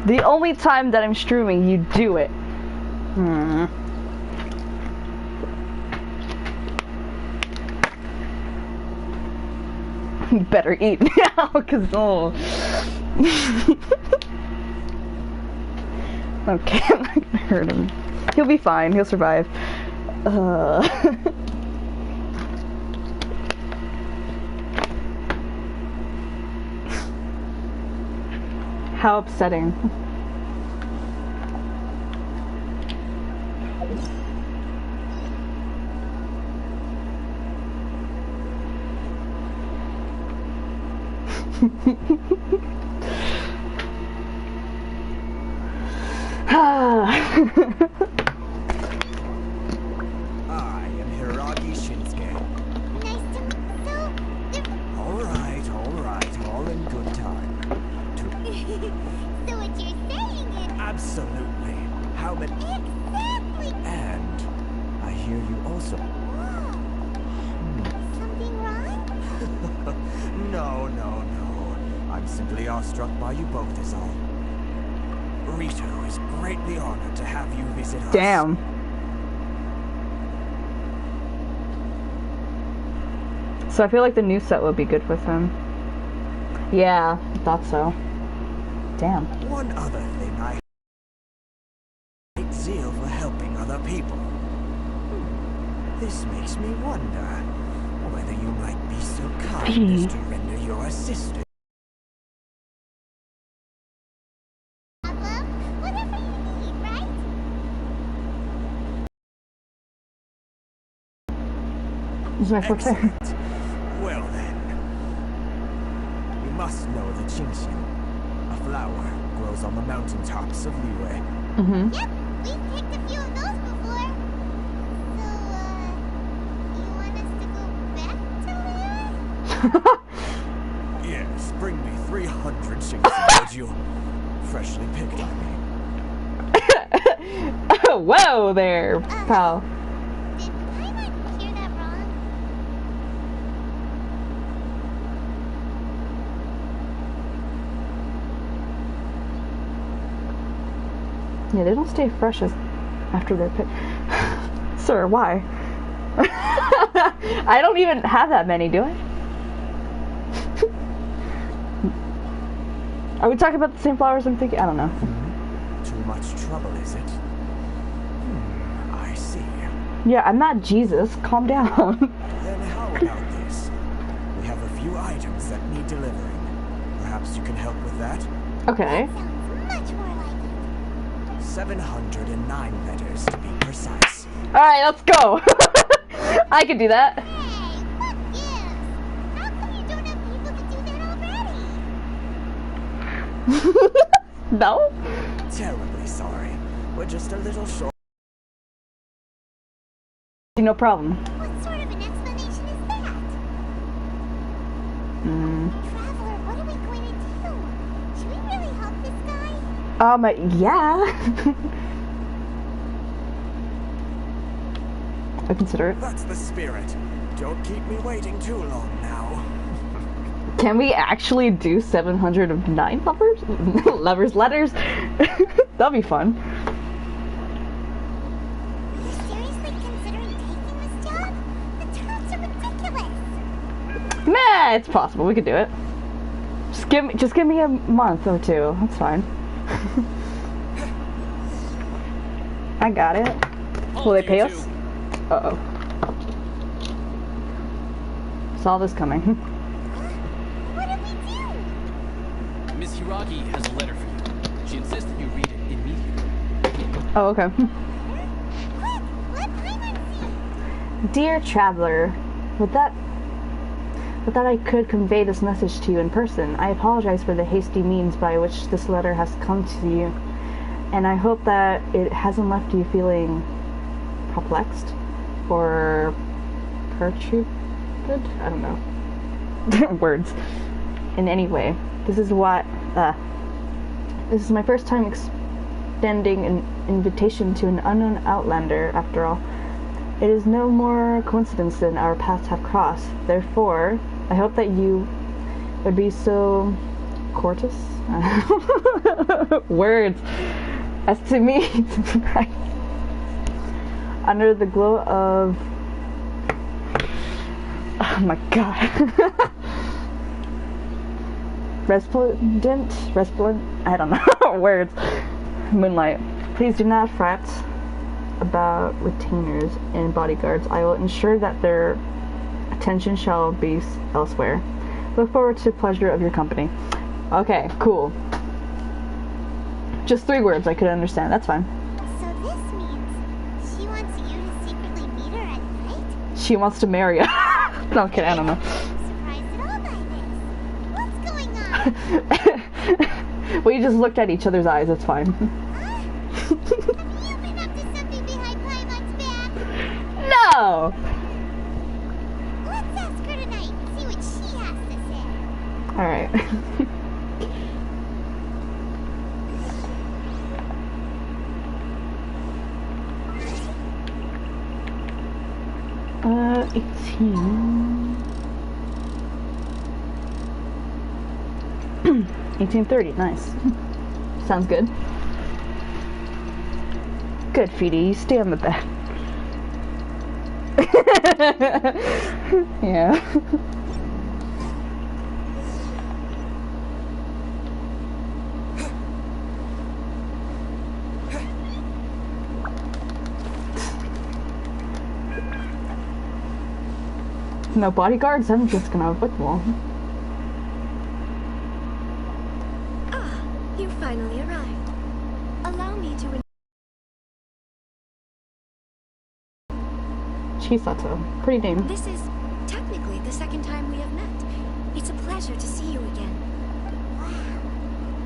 The only time that I'm streaming, you do it. You better eat now, cause oh. Okay, I'm not gonna hurt him. He'll be fine. He'll survive. How upsetting. I am Hiragi Shinsuke. Nice to meet you. Alright, all in good time. So what you're saying is... Absolutely. How many... Exactly! And I hear you also... Whoa. Something wrong? No. I'm simply awestruck by you both is all. Rito is greatly honored to have you visit us. Damn. So I feel like the new set would be good with him. Yeah, I thought so. Damn. One other thing I hate zeal for helping other people. This makes me wonder whether you might be so kind as to render your assistance. Whatever you need, right? This is my first time. Excellent. Well then, you must know the Qingxian. A flower grows on the mountaintops of Liyue. Mm-hmm. Yep, we've picked a few of those before. So, you want us to go back to Liyue? Yes, bring me 300 Qingxian, would you? Freshly picked, I mean. Whoa there, pal. Did Paimon hear that wrong? Yeah, they don't stay fresh as after they're picked. Sir, why? I don't even have that many, do I? Are we talking about the same flowers I'm thinking? I don't know. Too much trouble, is it? I see. Yeah, I'm not Jesus. Calm down. Then how about this? We have a few items that need delivering. Perhaps you can help with that? Okay. Sounds much more like it. 709 letters to be precise. Alright, let's go. I can do that. Hey, what gives? How come you don't have people to do that already? No? Terribly sorry. We're just a little short. No problem. What sort of an explanation is that? Traveler, what are we going to do? Should we really help this guy? Yeah. I consider it. That's the spirit. Don't keep me waiting too long now. Can we actually do 709 lovers? Letters? That'd be fun. Are you seriously considering taking this job? The terms are ridiculous. Nah, it's possible. We could do it. Just give me a month or two. That's fine. I got it. Will they pay us? Uh-oh. Saw this coming. What do we do? Miss Hiragi has a letter for you. She insists that you read it immediately. Oh, okay. Quick, let Paimon see. Dear traveler, with that I could convey this message to you in person. I apologize for the hasty means by which this letter has come to you, and I hope that it hasn't left you feeling perplexed or perturbed. I don't know. Words. In any way. This is my first time extending an invitation to an unknown outlander, after all. It is no more coincidence than our paths have crossed. Therefore, I hope that you would be so Cortus? Words. As to me, under the glow of... Oh my god. Resplendent? I don't know. Words. Moonlight. Please do not fret about retainers and bodyguards. I will ensure that their attention shall be elsewhere. Look forward to the pleasure of your company. Okay, cool. Just 3 words I could understand. That's fine. So this means she wants you to secretly meet her at night? She wants to marry you. No, I'm kidding. I don't know. I'm surprised at all by this. What's going on? We just looked at each other's eyes. It's fine. Have you been up to something behind Paimon's back? No! Let's ask her tonight and see what she has to say. Alright. 18. 1830, nice. Sounds good. Good, Feedy, you stay on the bed. Yeah. No bodyguards? I'm just gonna wiggle. Ah, you finally arrived. Allow me to... Chisato. Pretty name. This is technically the second time we have met. It's a pleasure to see you again. Wow.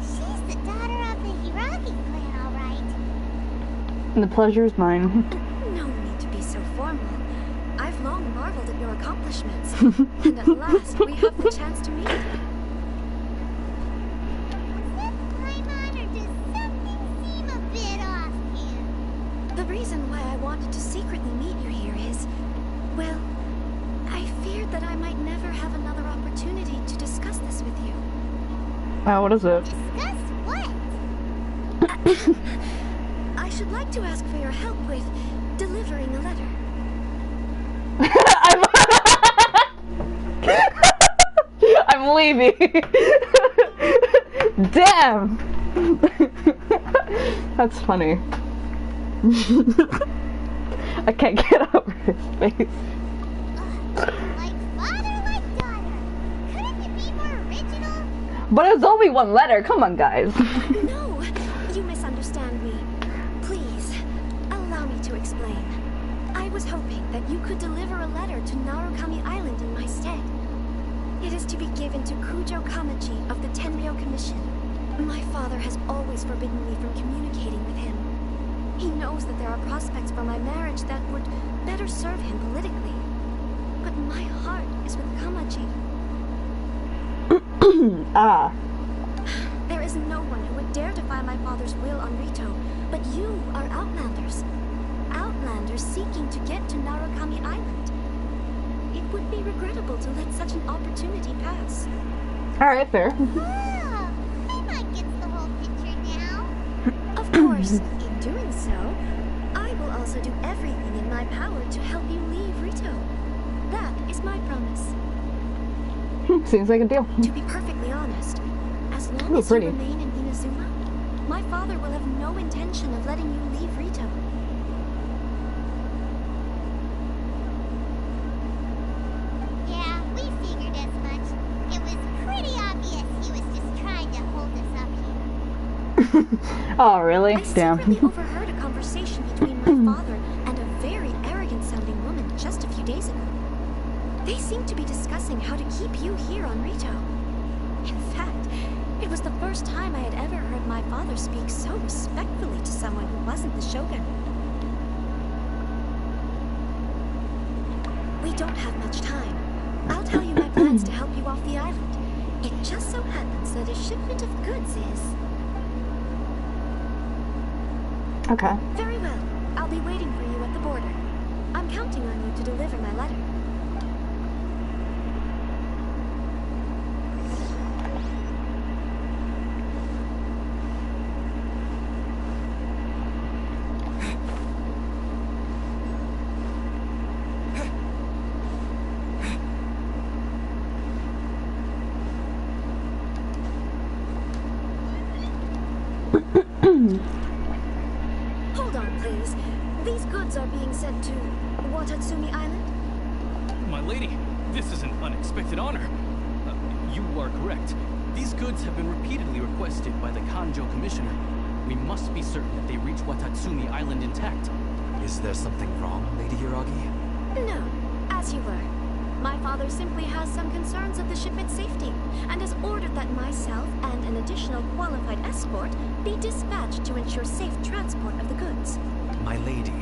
She's the daughter of the Hiragi clan, all right. And the pleasure is mine. No need to be so formal. I've long marveled at your accomplishments, and at last we have the chance to meet. Was that Paimon, or does something seem a bit off here? The reason why I wanted to secretly meet you here is, well, I feared that I might never have another opportunity to discuss this with you. What is it? Discuss what? I should like to ask for your help with delivering a letter. I'm leaving. Damn. That's funny. I can't get over his face. Like father, like daughter. Couldn't you be more original? But it was only 1 letter. Come on, guys. No, you misunderstand me. Please, allow me to explain. I was hoping that you could deliver a letter to Narukami Island in my stead. It is to be given to Kujo Kamachi of the Tenryo Commission. My father has always forbidden me from communicating with him. He knows that there are prospects for my marriage that would better serve him politically. But my heart is with Kamachi. There is no one who would dare defy my father's will on Rito, but you are Outlanders. Outlanders seeking to get to Narukami Island. It would be regrettable to let such an opportunity pass. Alright, fair. Oh, Paimon gets the whole picture now. Of course, in doing so, I will also do everything in my power to help you leave Rito. That is my promise. Seems like a deal. To be perfectly honest, as long Ooh, as pretty. you remain in Inazuma, my father will have no intention of letting you leave Rito. Yeah, we figured as much. It was pretty obvious he was just trying to hold us up here. Oh, really? I Damn. secretly overheard a conversation between my father and a very arrogant-sounding woman just a few days ago. They seemed to be discussing how to keep you here on Rito. In fact, it was the first time I had ever heard my father speak so respectfully to someone who wasn't the Shogun. We don't have much time. I'll tell you my plans to help you off the island. It just so happens that a shipment of goods is... Okay. Very well. I'll be waiting for you at the border. I'm counting on you to deliver my letter. Hold on, please. These goods are being sent to Watatsumi Island? My lady, this is an unexpected honor. You are correct. These goods have been repeatedly requested by the Kanjo Commissioner. We must be certain that they reach Watatsumi Island intact. Is there something wrong, Lady Hiragi? No. As you learn, my father simply has some concerns of the shipment's safety and has ordered that myself and an additional qualified escort be dispatched to ensure safe transport of the goods. My lady,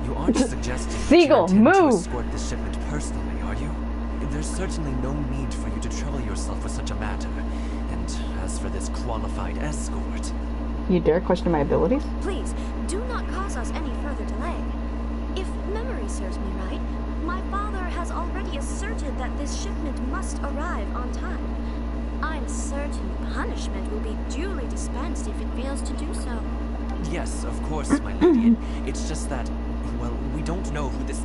you aren't suggesting Seagull, that you intend to move! escort the shipment personally, are you? There's certainly no need for you to trouble yourself with such a matter. And as for this qualified escort... You dare question my abilities? Please, do not cause us any further delay. If memory serves me right, my father has already asserted that this shipment must arrive on time. I'm certain punishment will be duly dispensed if it fails to do so. Yes, of course, my lady. It's just that, well, we don't know who this...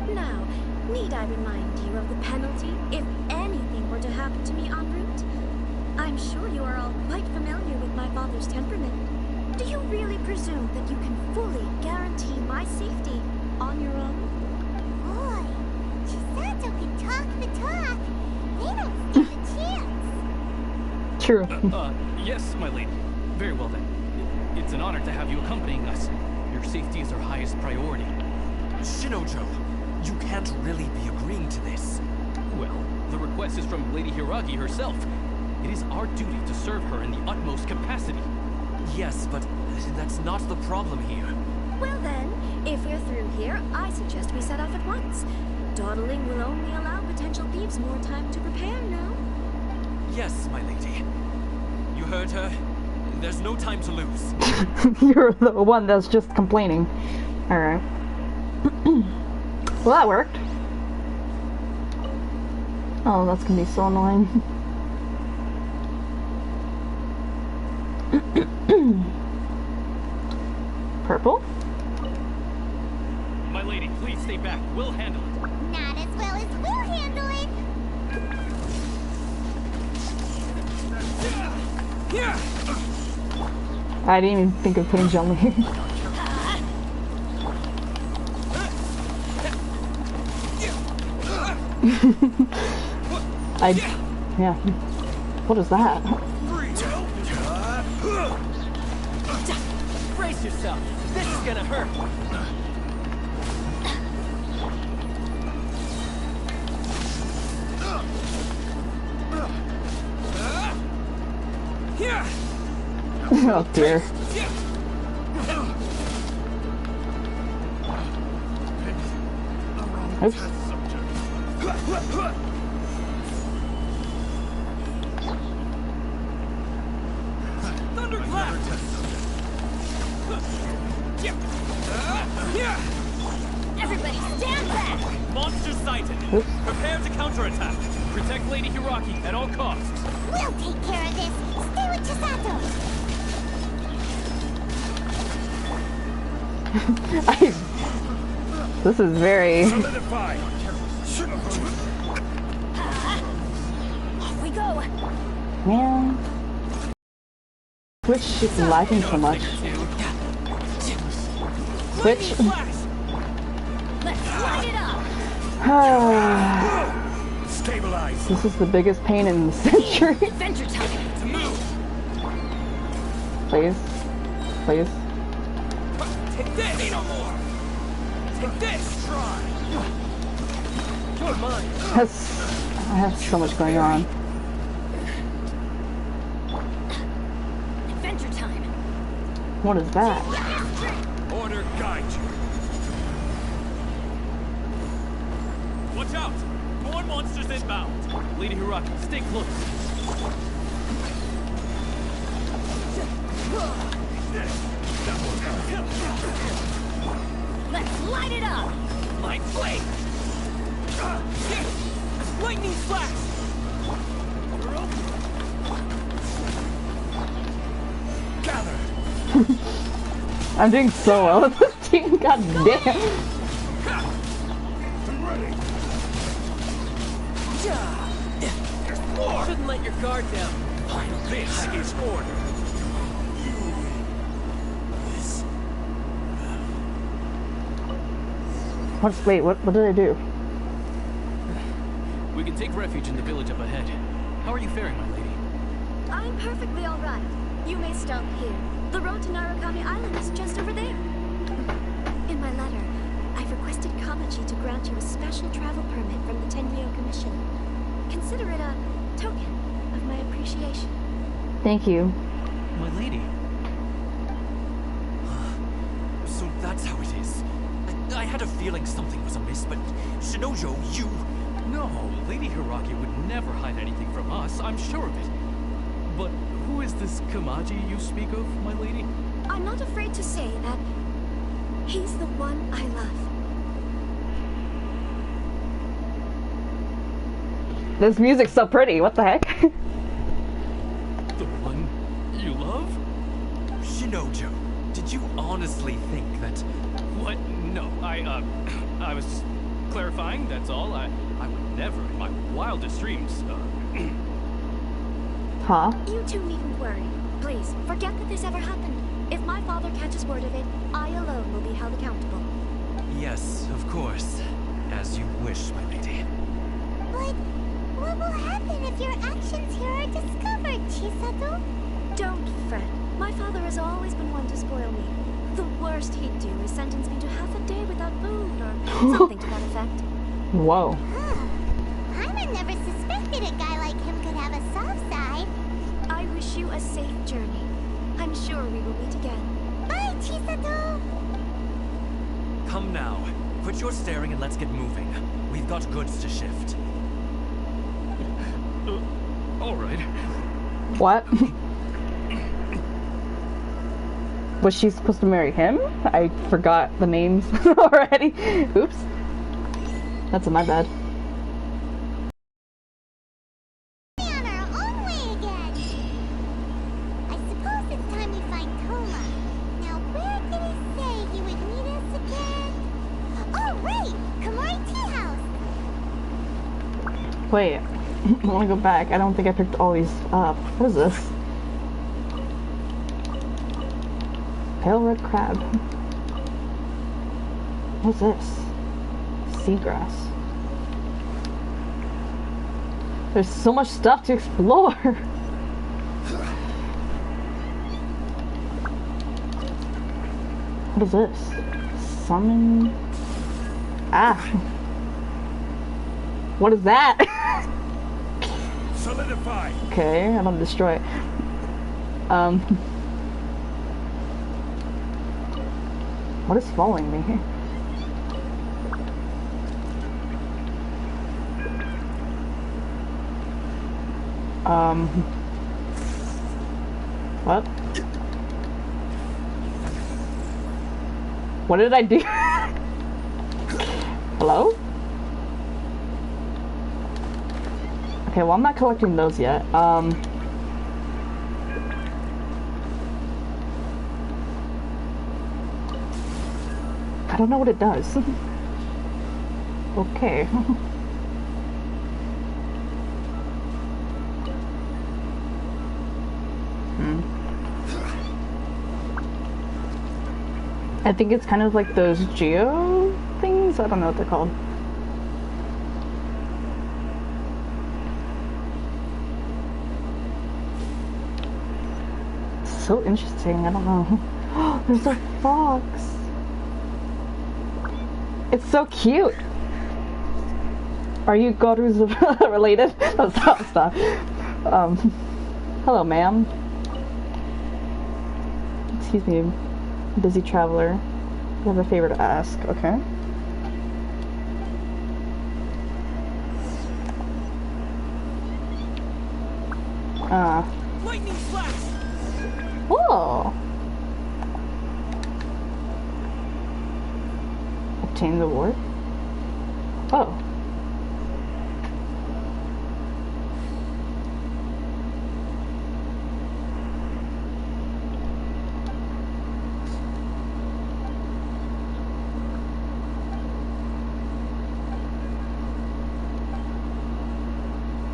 Now, need I remind you of the penalty if anything were to happen to me en route? I'm sure you are all quite familiar with my father's temperament. Do you really presume that you can fully guarantee my safety on your own? Boy, Chisato can talk the talk. They don't stand a chance. True. Yes, my lady. Very well then. It's an honor to have you accompanying us. Your safety is our highest priority. Shinojo, you can't really be agreeing to this. Well, the request is from Lady Hiragi herself. It is our duty to serve her in the utmost capacity. Yes, but that's not the problem here. Well then, if we're through here, I suggest we set off at once. Dawdling will only allow potential thieves more time to prepare, no? Yes, my lady. You heard her. There's no time to lose. You're the one that's just complaining. Alright. Well, that worked. Oh, that's gonna be so annoying. Purple? My lady, please stay back. We'll handle it. Not as well as we'll handle it. I didn't even think of putting jelly. Yeah. What is that? Brace yourself. This is gonna hurt. Oh dear. Oops. Thunderclap! Everybody, stand back! Monster sighted. Oops. Prepare to counterattack. Protect Lady Hiragi at all costs. We'll take care of this. Stay with Chisato. This is very... Solidify! Off we go! Man. Switch is lagging so much. Switch. Let's light it up! Stabilize! This is the biggest pain in the century. Adventure time! To move. Please. Please. Take this. Need no more. Take this. Try. You're mine. I have so much going on. Adventure time! What is that? Order guide you. Watch out! More monsters inbound. Lady Hiragi, stay close. Let's light it up! Light flame. Lightning flash. Gather! I'm doing so well with this team, god damn. I'm ready! Shouldn't let your guard down. This is order. Wait, what did I do? We can take refuge in the village up ahead. How are you faring, my lady? I'm perfectly all right. You may stop here. The road to Narukami Island is just over there. In my letter, I've requested Kamaji to grant you a special travel permit from the Tenryou Commission. Consider it a token of my appreciation. Thank you. My lady. So that's how it is. I had a feeling something was amiss, but Shinojo, you... No, Lady Hiraki would never hide anything from us, I'm sure of it. But who is this Kamaji you speak of, my lady? I'm not afraid to say that he's the one I love. This music's so pretty. What the heck? The one you love? Shinojo, did you honestly think that... What? No, I was just clarifying, that's all. I would never, in my wildest dreams, Huh? You two needn't worry. Please, forget that this ever happened. If my father catches word of it, I alone will be held accountable. Yes, of course. As you wish, my lady. But what will happen if your actions here are discovered, Chisato? Don't fret. My father has always been one to spoil me. The worst he'd do is sentence me to half a day without food or something to that effect. Whoa. Huh. Paimon never suspected a guy like him could have a soft side. I wish you a safe journey. I'm sure we will meet again. Bye, Chisato! Come now. Quit your staring and let's get moving. We've got goods to shift. all right. What? Was she supposed to marry him? I forgot the names already. Oops. That's my bad. On our own way again. I suppose it's time we find Toma. Now, where did he say he would meet us again? Oh, right! Komori Tea House. Wait. I want to go back. I don't think I picked all these up. What is this? Pale red crab. What's this? Seagrass. There's so much stuff to explore. What is this? Summon. Ah. What is that? Solidify. Okay, I don't destroy it. What is following me here? What? What did I do? Hello? Okay, well I'm not collecting those yet. I don't know what it does. Okay. I think it's kind of like those geo things. I don't know what they're called. So interesting. I don't know. There's a fox. It's so cute. Are you Goru's related? Oh, stop. Hello, ma'am. Excuse me, busy traveler. I have a favor to ask. Okay. Lightning flash! Whoa. Obtain the reward. Oh.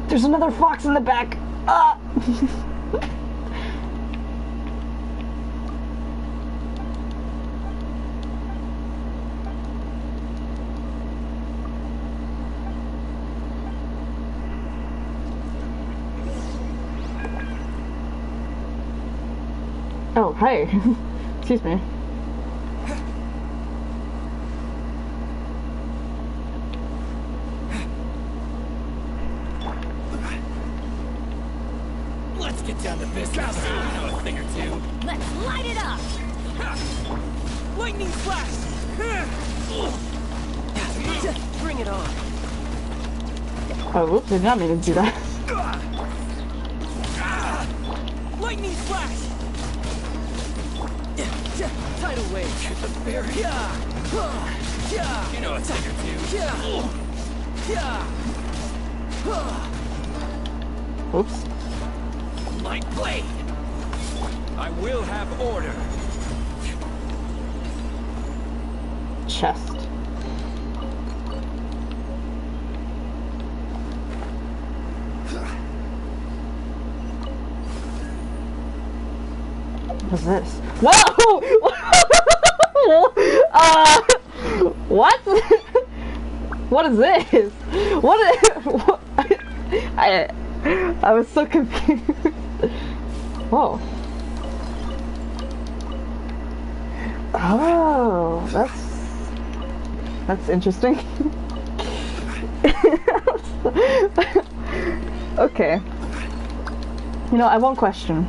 There's another fox in the back. Ah. Oh, hi. Excuse me. Let's get down to business. You know a thing or two. Let's light it up! Lightning flash! Bring it on. Oh, whoops, I did not mean to do that. Lightning flash! Tidal wave. Shoot the berry. You know a thing or two. Oops. Light blade. I will have order. Chest. What's this? Whoa! What? What is this? What I was so confused. Whoa. Oh, that's interesting. Okay. You know, I won't question.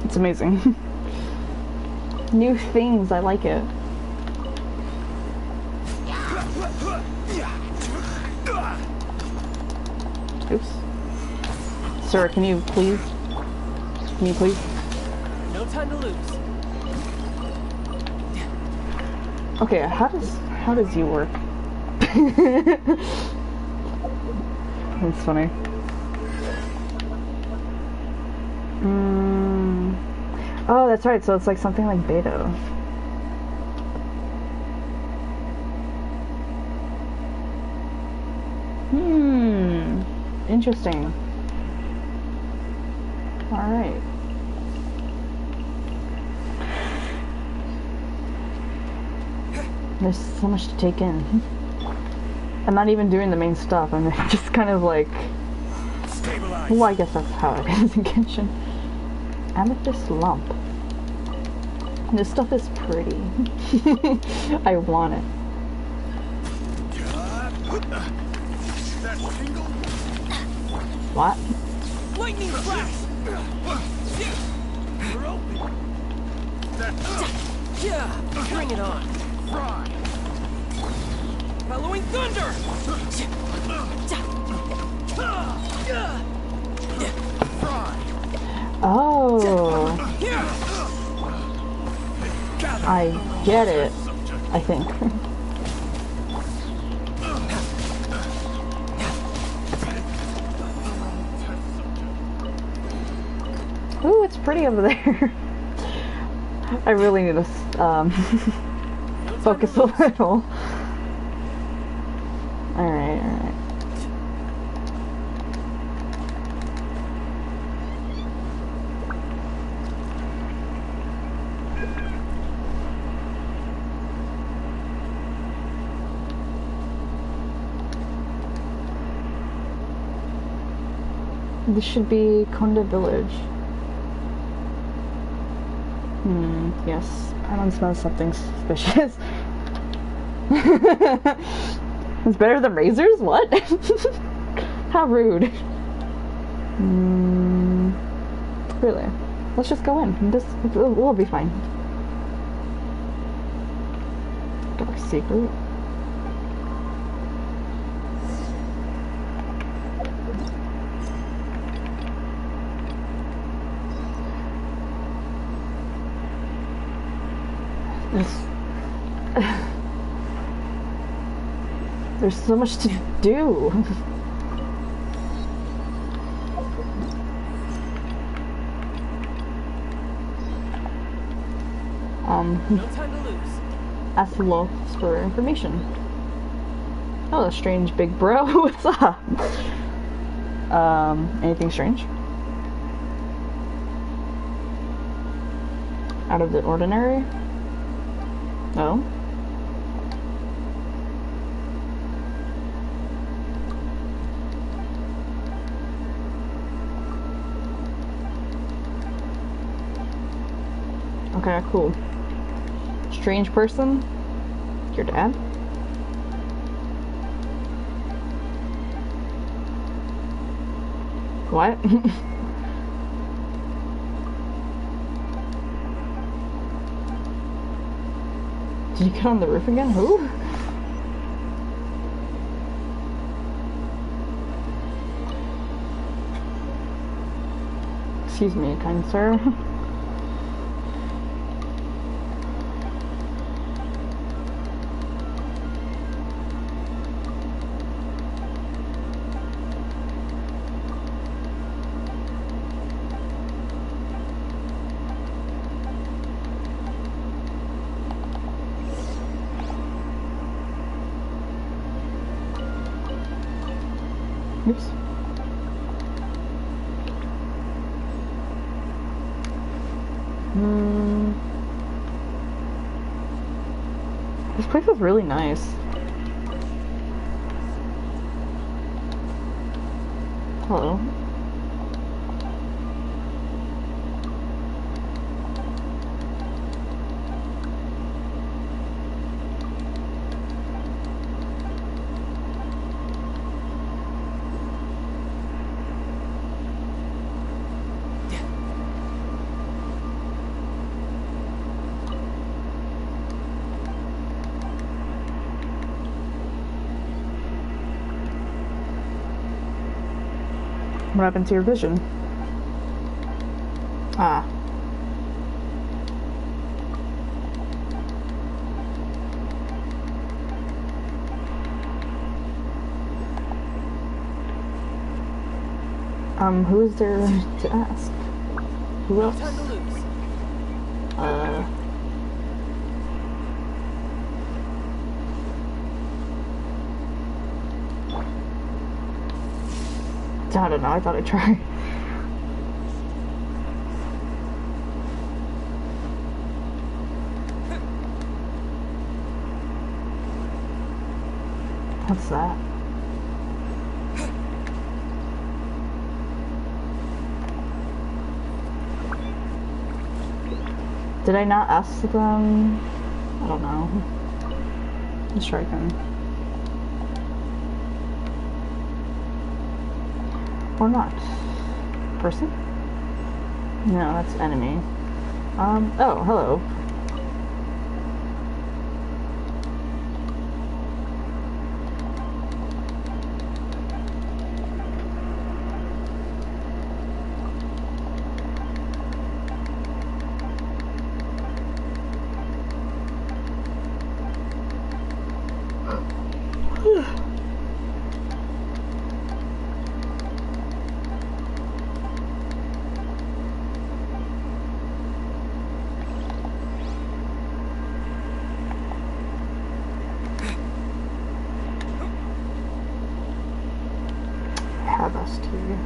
It's amazing. New things, I like it. Oops. Sir, can you please? Can you please? No time to lose. Okay, how does you work? That's funny. Oh, that's right. So it's like something like Beto. Interesting. All right. There's so much to take in. I'm not even doing the main stuff. I'm just kind of like... Stabilize. Well, I guess that's how it is in Genshin. Amethyst lump. This stuff is pretty. I want it. That single. What? Lightning flash! You're open. Yeah, bring it on. Fry. Following thunder! Fry. Oh, I get it. I think. Ooh, it's pretty over there. I really need to focus a little. Alright, alright. This should be Konda Village. Yes. I don't smell something suspicious. It's better than razors? What? How rude. Really? Let's just go in. We'll be fine. Dark secret. There's so much to do. No time to lose. Ask the locals for information. Oh, a strange big bro. What's up? Anything strange? Out of the ordinary? No? Okay, cool. Strange person? Your dad? What? Did you get on the roof again? Who? Excuse me, kind sir. Oops. This place is really nice. Hello. What happened to your vision? Ah. Who is there to ask? Who else? Time to lose. I don't know, I thought I'd try. What's that? Did I not ask them? I don't know. Let's try again. Or not. Person? No, that's enemy. Oh, hello. Have us too.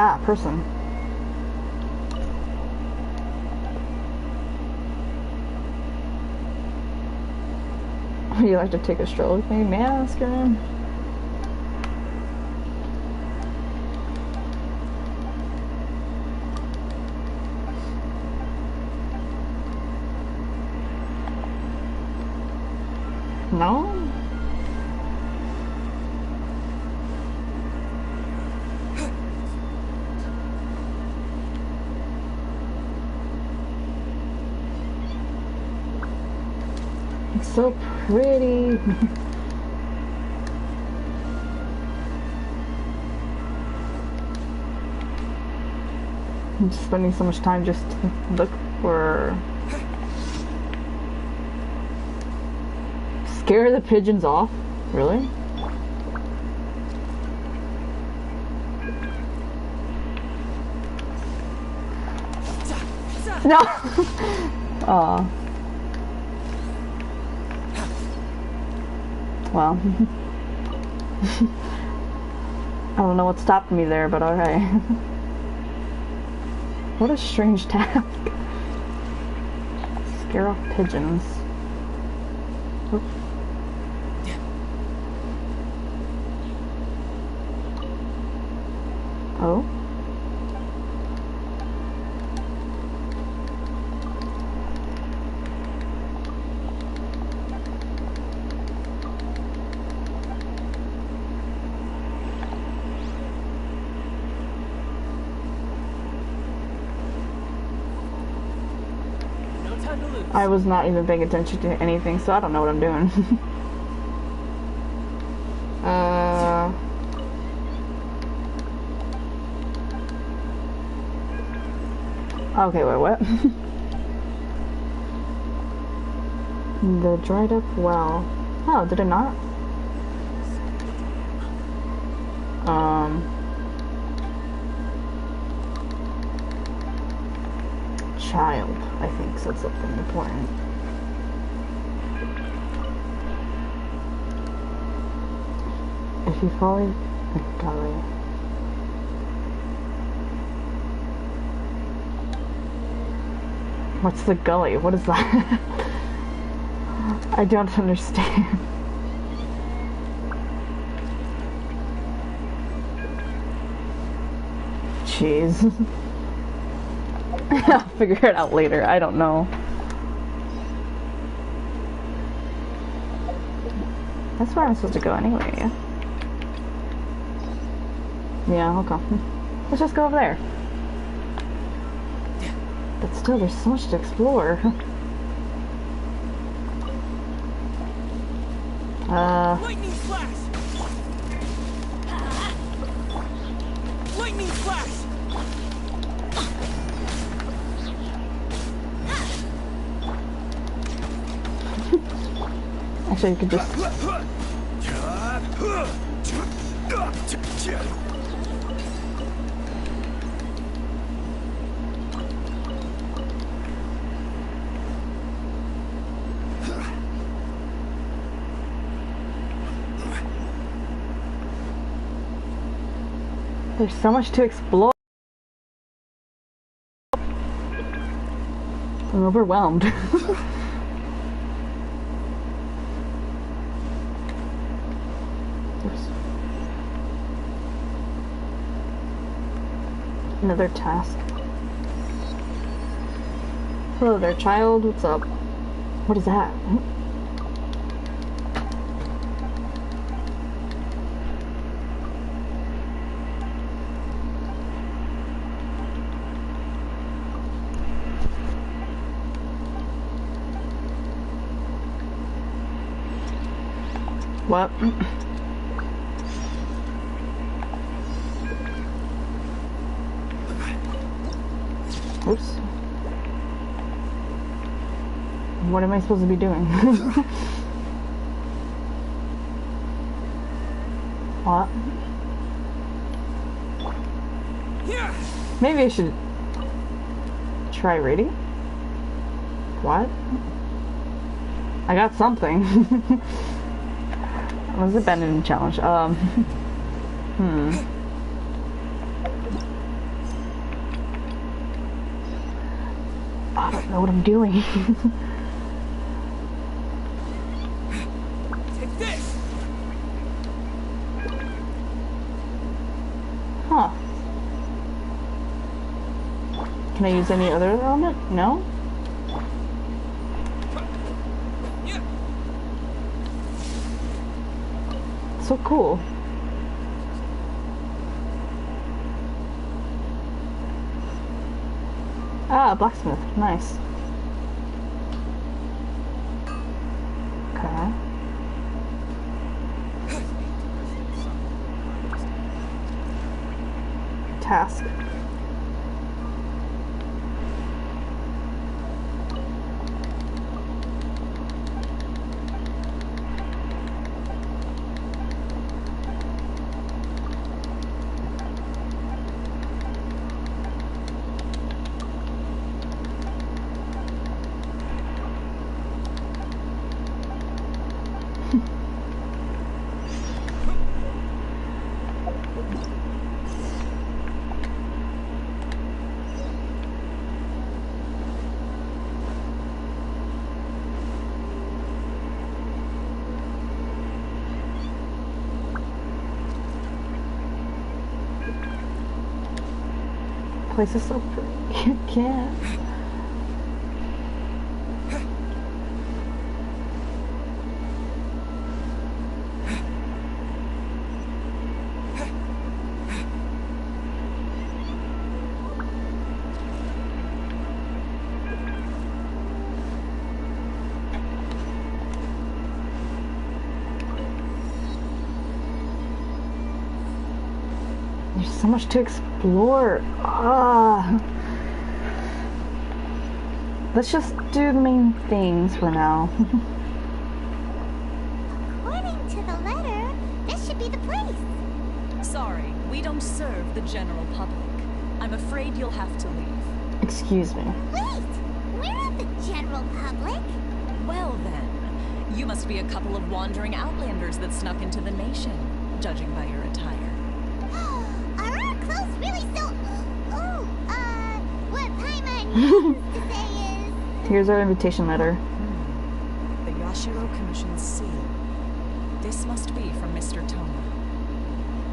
Ah, person. Would you like to take a stroll with me? May I ask your name? No? It's so pretty. I'm spending so much time just to look for... Scare the pigeons off? Really? No! Aw. Well. I don't know what stopped me there, but alright. What a strange task. Scare off pigeons. Oops. Oh? No time to lose. I was not even paying attention to anything, so I don't know what I'm doing. Okay, wait, what? The dried up well. Oh, did it not? Child, I think, said something important. If you follow the gully. What's the gully? What is that? I don't understand. Jeez. I'll figure it out later. I don't know. That's where I'm supposed to go anyway, yeah? Yeah, okay. Let's just go over there. But still, there's so much to explore. Lightning flash! Lightning flash! Actually, you could just... There's so much to explore. I'm overwhelmed. Oops. Another task. Hello there, child. What's up? What is that? What? Oops. What am I supposed to be doing? What? Maybe I should try reading? What? I got something. What's the Benton challenge? I don't know what I'm doing. Take this! Huh. Can I use any other element? No? So cool. Ah, blacksmith. Nice. Okay. Task. place is so pretty. You can't. There's so much to explore. Let's just do the main things for now. According to the letter, this should be the place. Sorry, we don't serve the general public. I'm afraid you'll have to leave. Excuse me. Wait, we're not the general public. Well then, you must be a couple of wandering outlanders that snuck into the nation, judging by your attire. Are our clothes really so... what Paimon means to say is... Here's our invitation letter. The Yashiro Commission's seal. This must be from Mr. Toma.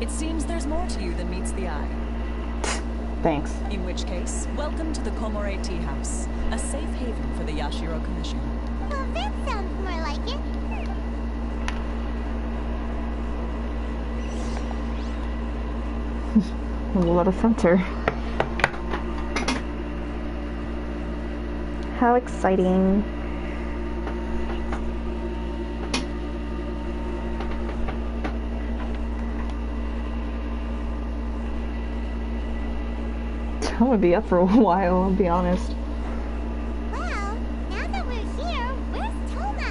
It seems there's more to you than meets the eye. Thanks. In which case, welcome to the Komore Tea House, a safe haven for the Yashiro Commission. Oh, that sounds more like it. A lot of center. How exciting. I'm gonna be up for a while, I'll be honest. Well, now that we're here, where's Toma?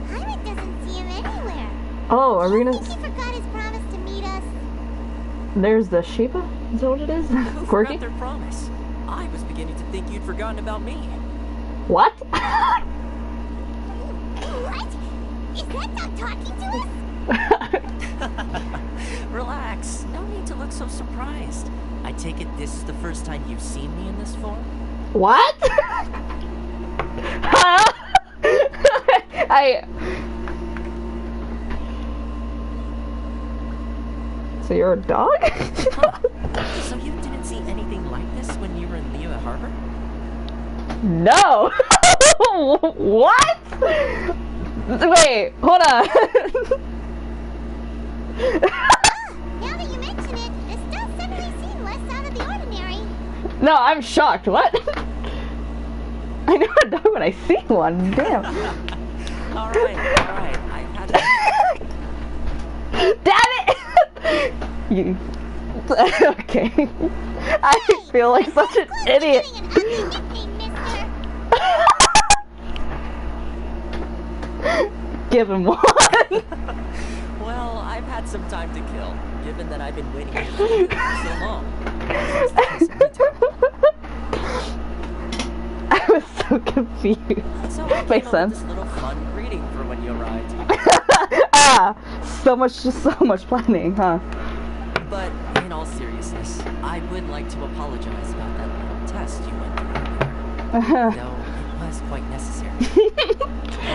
Paimon doesn't see him anywhere. Oh, Do you Arena's... think he forgot his promise to meet us? There's the Shiba? Is that what it is? Who Quirky? forgot their promise? I was beginning to think you'd forgotten about me. What? What? Is that not talking to us? Relax. No need to look so surprised. I take it this is the first time you've seen me in this form? What? Huh? So you're a dog? So you didn't see anything like this when you were in Liyue Harbor? No! What? Wait, hold on. Now that you mention it, this does suddenly seem less out of the ordinary. No, I'm shocked. What? I know a dog when I see one. Damn. Alright. I've had Damn it! You. Okay. I feel like such an idiot. Getting an ugly nickname, mister. Give him one. Well, I've had some time to kill, given that I've been waiting for you for so long. I was so confused. So I came Makes up with sense. this little fun greeting for when you arrived. So much planning, huh? But in all seriousness, I would like to apologize about that little test you went through earlier. Though it was quite necessary.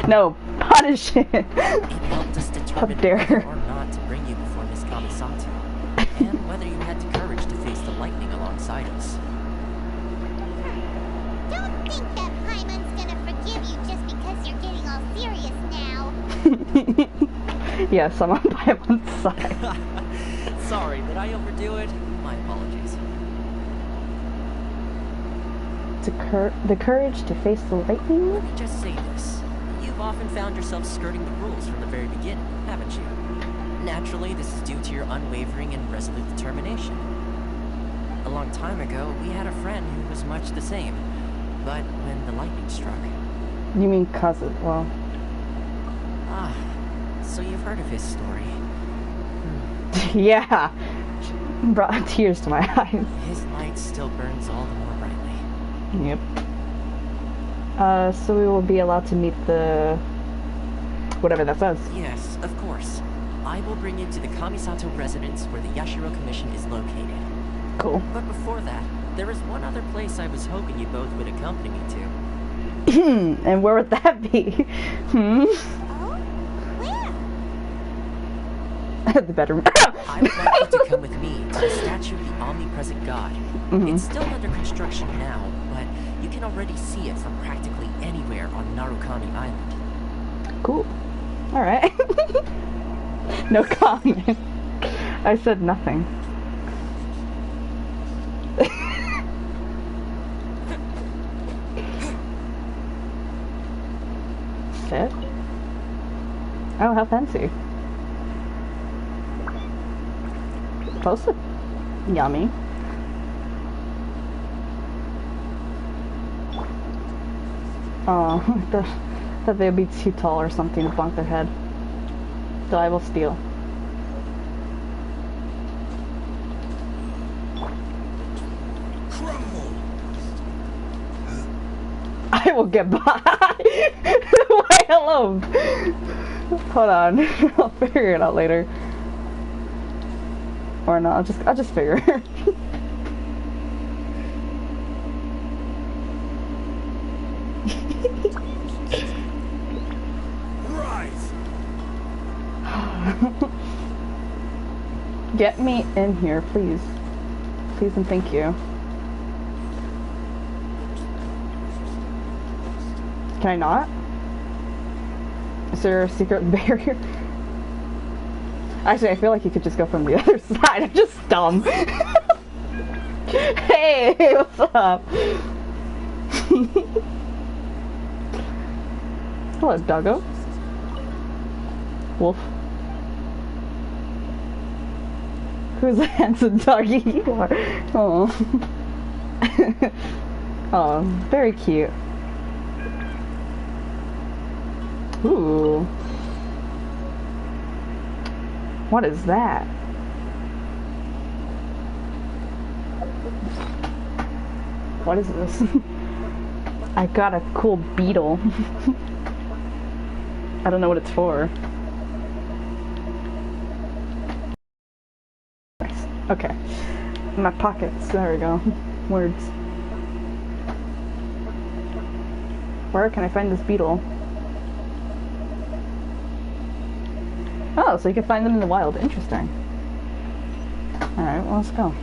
No, punish it. It helped us determine dare. whether or not to bring you before Miss Kamisato, and whether you had the courage to face the lightning alongside us. Don't think that Paimon's gonna forgive you just because you're getting all serious now. Yes, I'm on Paimon's side. Sorry, did I overdo it? My apologies. The courage to face the lightning? Let me just say this. You've often found yourself skirting the rules from the very beginning, haven't you? Naturally, this is due to your unwavering and resolute determination. A long time ago, we had a friend who was much the same. But when the lightning struck... You mean cousin? Well, Ah, so you've heard of his story. yeah. Brought tears to my eyes. His light still burns all the more brightly. Yep. So we will be allowed to meet the... whatever that says. Yes, of course. I will bring you to the Kamisato residence where the Yashiro Commission is located. Cool. But before that, there is one other place I was hoping you both would accompany me to. And where would that be? Oh? Where? The bedroom. I would like you to come with me to the statue of the omnipresent god. It's still under construction now, but you can already see it from practically anywhere on Narukami Island. Cool. Alright. No comment. I said nothing. Sit. Oh, how fancy. Toasted. Yummy. Oh, that they'd be too tall or something to bonk their head. So I will steal. Crumble. I will get by. Wait, hello. Hold on. I'll figure it out later. Or not. I'll just figure. Rise. Get me in here, please. Please and thank you. Can I not? Is there a secret barrier? Actually, I feel like you could just go from the other side. I'm just dumb. Hey, what's up? Hello, doggo. Wolf. Who's the handsome doggy you are? Oh. Oh, very cute. Ooh. What is that? What is this? I got a cool beetle. I don't know what it's for. Okay. My pockets. There we go. Words. Where can I find this beetle? Oh, so you can find them in the wild. Interesting. Alright, well, let's go.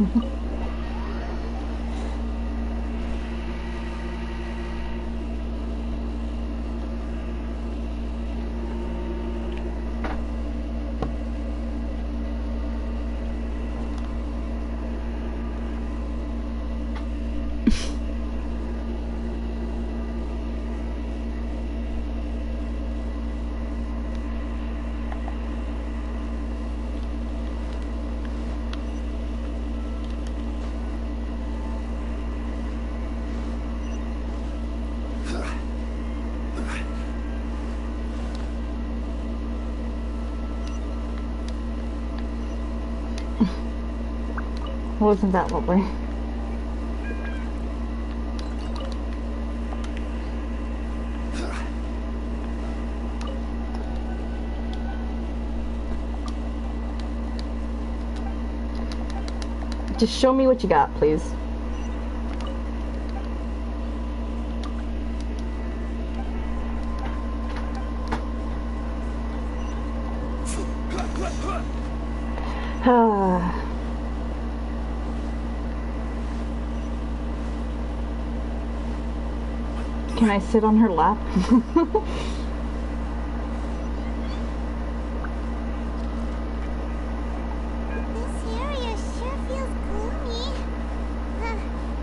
Wasn't that lovely? Just show me what you got, please. Can I sit on her lap? This area sure feels gloomy.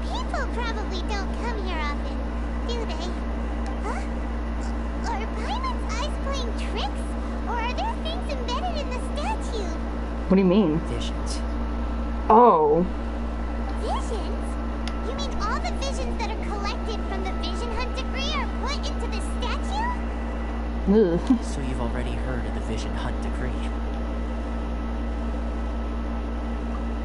People probably don't come here often, do they? Huh? Are Paimon's eyes playing tricks? Or are there things embedded in the statue? What do you mean? Visions. Oh. Visions? You mean all the visions that are collected from the Vision Hunt decree are put into the statue? Ugh. So you've already heard of the Vision Hunt decree.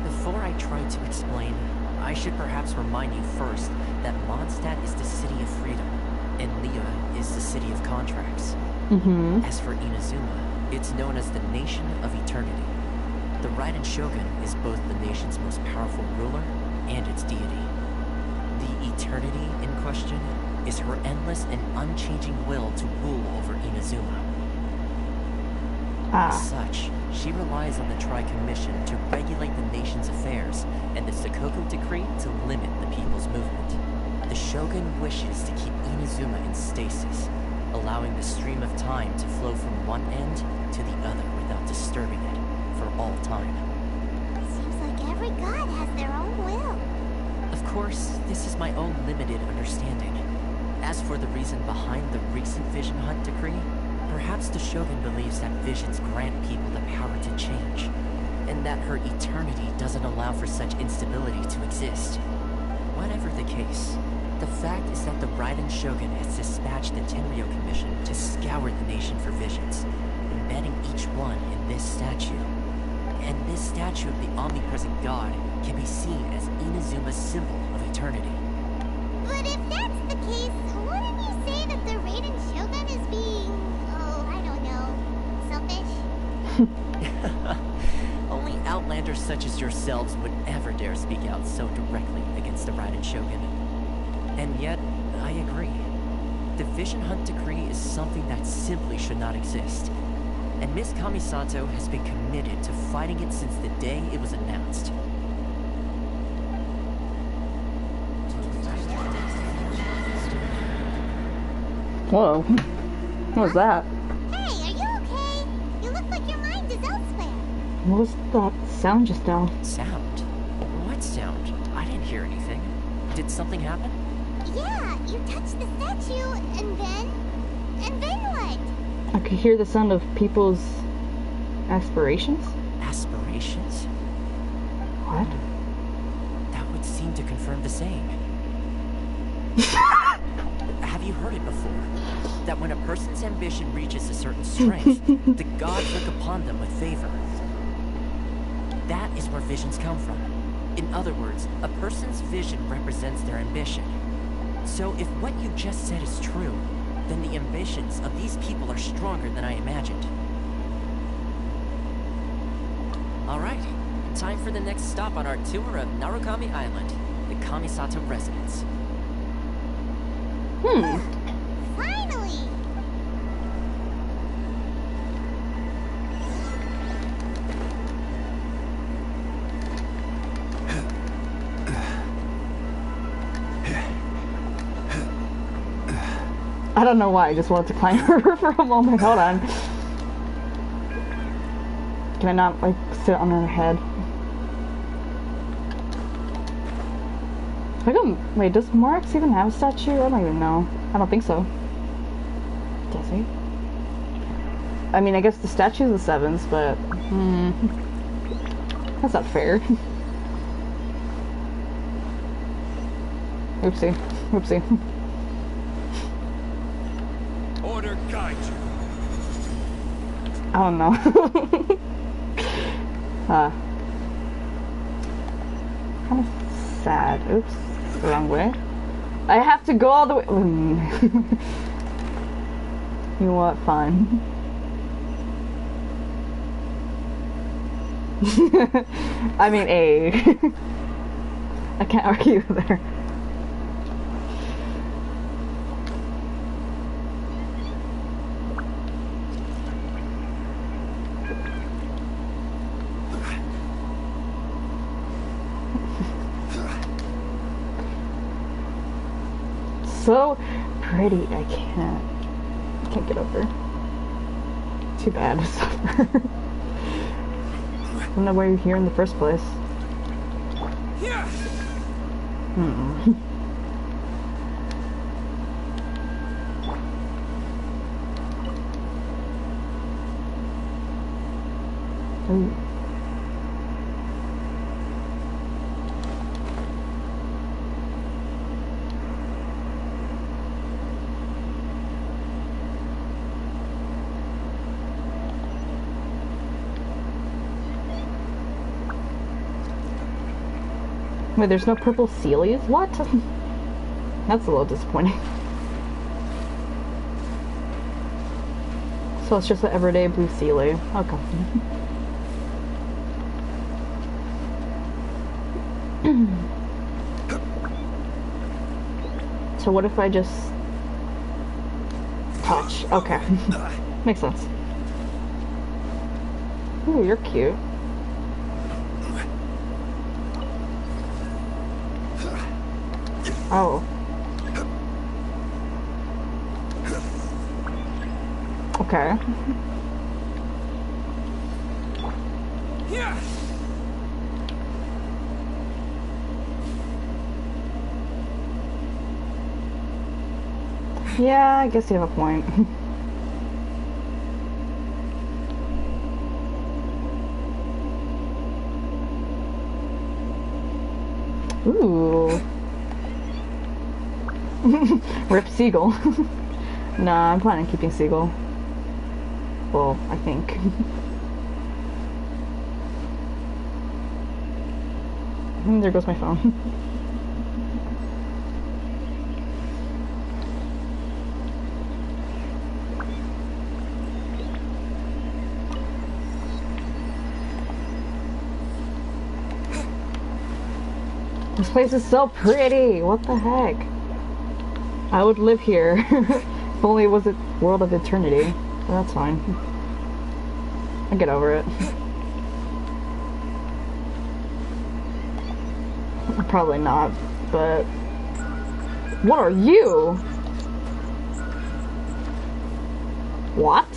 Before I try to explain, I should perhaps remind you first that Mondstadt is the city of freedom, and Liyue is the city of contracts. As for Inazuma, it's known as the Nation of Eternity. The Raiden Shogun is both the nation's most powerful ruler and its deity. The eternity in question is her endless and unchanging will to rule over Inazuma. As such, she relies on the Tri-Commission to regulate the nation's affairs, and the Sakoku Decree to limit the people's movement. The Shogun wishes to keep Inazuma in stasis, allowing the stream of time to flow from one end to the other without disturbing it for all time. Seems like every god has their own will. Of course, this is my own limited understanding. As for the reason behind the recent Vision Hunt decree, perhaps the Shogun believes that visions grant people the power to change, and that her eternity doesn't allow for such instability to exist. Whatever the case, the fact is that the Raiden Shogun has dispatched the Tenryo Commission to scour the nation for visions, embedding each one in this statue. And this statue of the omnipresent god can be seen as Inazuma's symbol of eternity. But if that's the case, wouldn't you say that the Raiden Shogun is being, oh, I don't know, selfish? Only outlanders such as yourselves would ever dare speak out so directly against the Raiden Shogun. And yet, I agree. The Vision Hunt decree is something that simply should not exist. And Miss Kamisato has been committed to fighting it since the day it was announced. Whoa. What was that? Hey, are you okay? You look like your mind is elsewhere. What was that sound just now? Sound? What sound? I didn't hear anything. Did something happen? Yeah, you touched the statue, and then what? I could hear the sound of people's aspirations? Aspirations? What? That would seem to confirm the saying. Have you heard it before? That when a person's ambition reaches a certain strength, the gods look upon them with favor. That is where visions come from. In other words, a person's vision represents their ambition. So if what you just said is true, then the ambitions of these people are stronger than I imagined. Alright, time for the next stop on our tour of Narukami Island, the Kamisato residence. Finally! I don't know why, I just wanted to climb her for a moment. Hold on. Can I not, like, sit on her head? Wait, does Marx even have a statue? I don't even know. I don't think so. Does he? I mean, I guess the statue is the Sevens, but... that's not fair. Oopsie. Oopsie. Order guide you. I don't know. Kind of sad. Oops. Wrong way. I have to go all the way. You know what? Fine. I mean, I can't argue there. So pretty, I can't get over. Too bad. I don't know why you're here in the first place. Ooh. Wait, there's no purple Sealies? What? That's a little disappointing. So it's just the everyday blue Sealy. Okay. So what if I just touch? Okay. Makes sense. Ooh, you're cute. Oh. Okay. Yeah, I guess you have a point. Ooh. Rip Seagull. Nah, I'm planning on keeping Seagull. Well, I think. There goes my phone. This place is so pretty! What the heck? I would live here. If only it was a world of eternity. But that's fine. I'll get over it. Probably not, but... What are you? What?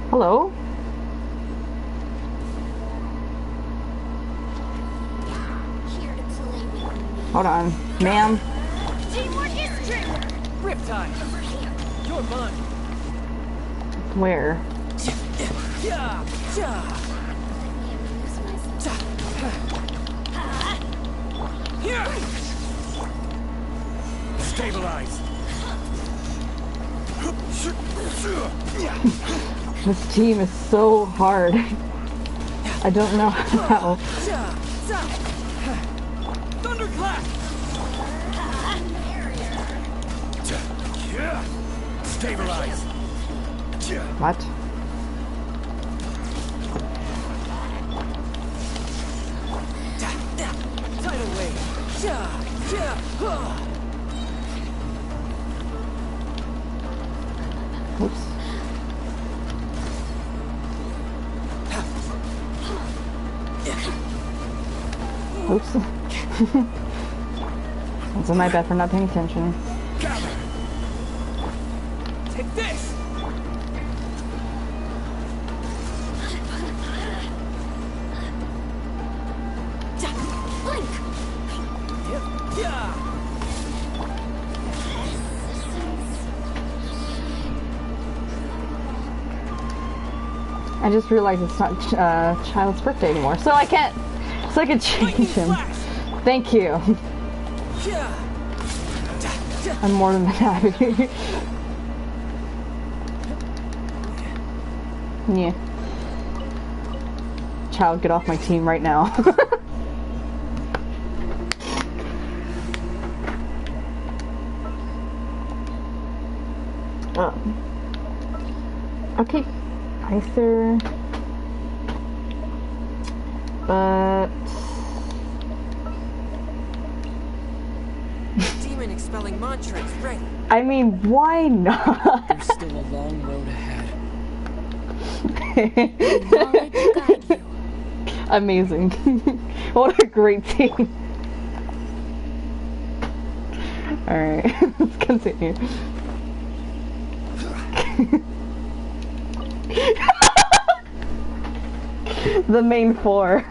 Hello? Hold on. Ma'am? Teamwork is strength. Riptide! You're mine! Where? Yeah! Yeah! Here! Stabilize. This team is so hard. I don't know how. Thunderclap! Stabilize. What? Tidal wave! Oops. Oops. It's my bad for not paying attention. Gather. Take this! Yeah! I just realized it's not Child's birthday anymore, so I can't. So I can change him. Thank you. I'm more than happy. Yeah. Child, get off my team right now. Okay, Aether. But Demon expelling mantra is ready. I mean, why not? There's still a long road ahead. Knowledge guide you. Amazing. What a great team. Alright, let's continue. The main four.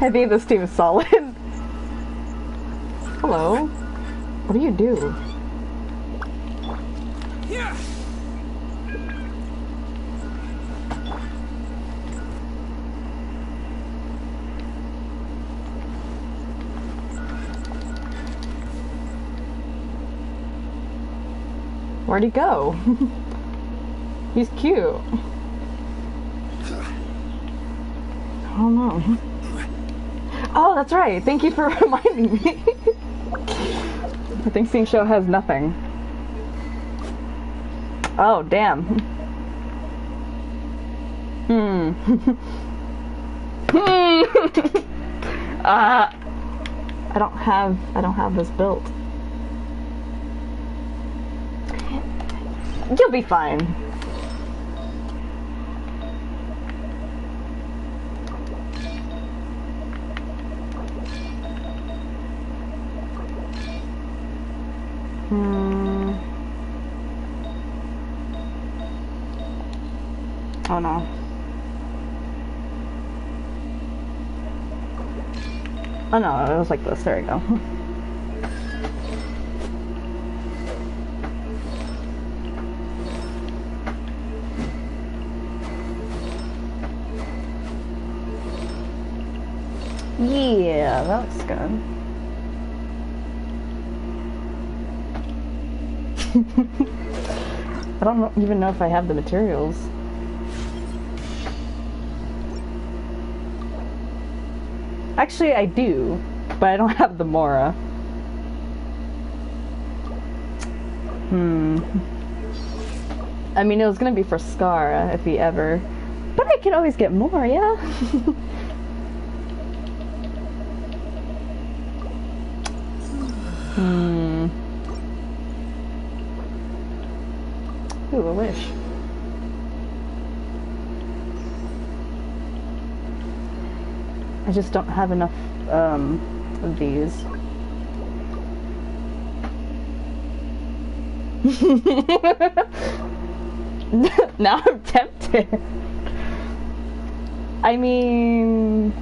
I think this team is solid. Hello. What do you do? Yeah! Where'd he go? He's cute. I don't know. Oh, that's right. Thank you for reminding me. I think Sing Show has nothing. Oh, damn. I don't have this built. You'll be fine. Oh no. Oh no, it was like this. There we go. Yeah, that looks good. I don't even know if I have the materials. Actually, I do, but I don't have the Mora. I mean, it was gonna be for Scar if he ever... But I can always get more, yeah? Ooh, a wish. I just don't have enough of these. Now I'm tempted. I mean,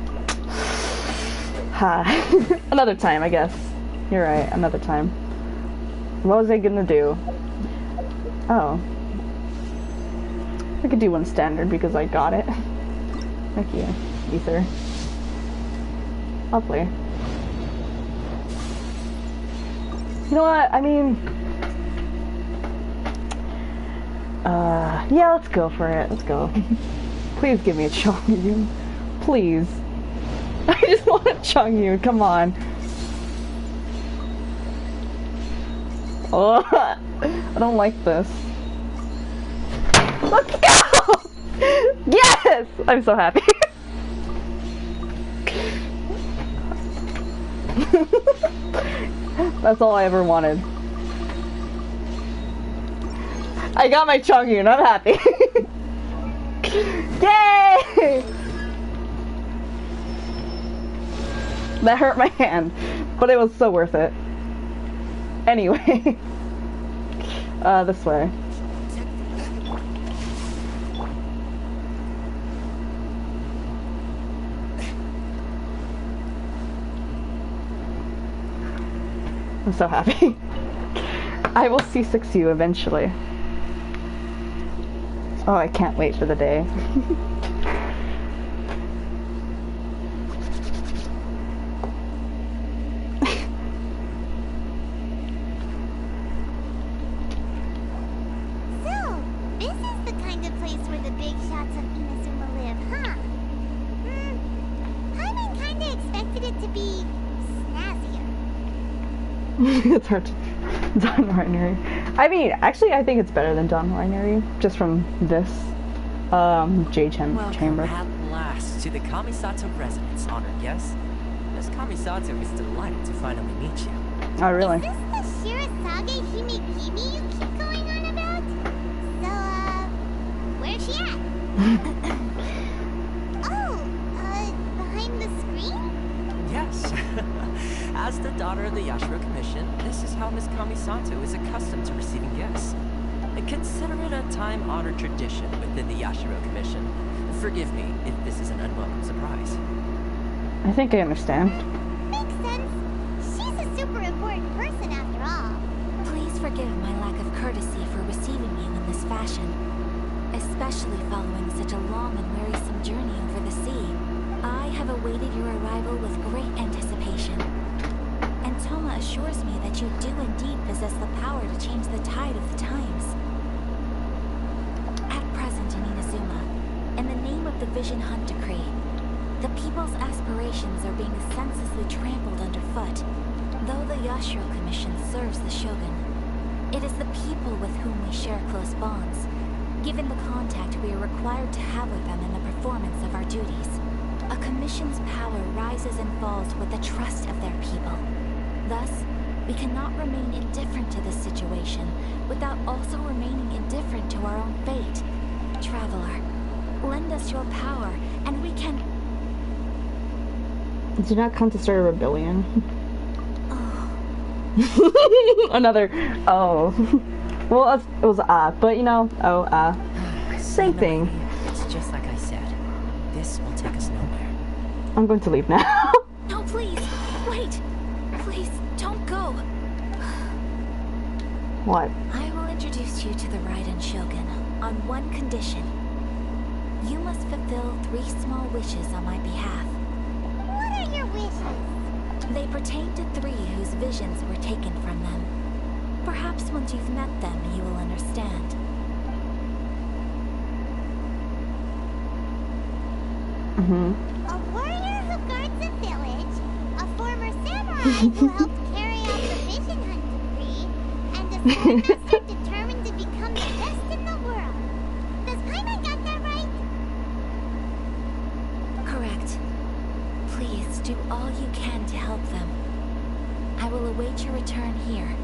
another time, I guess. You're right, another time. What was I gonna do? Oh. I could do one standard because I got it. Thank you, Ether. Lovely. You know what? I mean, yeah, let's go for it. Let's go. Please give me a Chongyun. Please. I just want a Chongyun. Come on. Oh, I don't like this. Let's go! Yes! I'm so happy. That's all I ever wanted. I got my Chongyun, I'm happy. Yay! That hurt my hand, but it was so worth it. Anyway. This way. I'm so happy. I will C6 you eventually. Oh, I can't wait for the day. So, this is the kind of place where the big shots of Inazuma live, huh? I kinda expected it to be snazzier. It's hard to... Dawn Winery. I mean, actually, I think it's better than Dawn Winery, just from this chamber. At last to the Kamisato residence, honored guest. Miss Kamisato is delighted to finally meet you. Oh, really? Is this the Shirasage Himekimi you keep going on about? So, where's she at? Behind the screen? Yes. As the daughter of the Yashiro Commission, this is how Miss Kamisato is accustomed to receiving guests. Consider it a time-honored tradition within the Yashiro Commission. Forgive me if this is an unwelcome surprise. I think I understand. Makes sense. She's a super important person after all. Please forgive my lack of courtesy for receiving you in this fashion, especially following such a long and wearisome journey over the sea. I have awaited your arrival with great anticipation. And Toma assures me that you do indeed possess the power to change the tide of the times. At present in Inazuma, in the name of the Vision Hunt Decree, the people's aspirations are being senselessly trampled underfoot. Though the Yashiro Commission serves the Shogun, it is the people with whom we share close bonds, given the contact we are required to have with them in the performance of our duties. A commission's power rises and falls with the trust of their people. Thus, we cannot remain indifferent to this situation without also remaining indifferent to our own fate. Traveler, lend us your power, and we can... Do not come to start a rebellion. Oh, Another oh. Well, it was but you know, same thing. It's just like I said. This will take us nowhere. I'm going to leave now. No, please. Wait. Please, don't go. What? I will introduce you to the Raiden Shogun on one condition. You must fulfill 3 small wishes on my behalf. What are your wishes? They pertain to 3 whose visions were taken from them. Perhaps once you've met them, you will understand. A warrior who guards a village, a former samurai who helped carry out the vision hunt decree, and a swordmaster determined to become the best in the world. Does Paimon got that right? Correct. Please do all you can to help them. I will await your return here.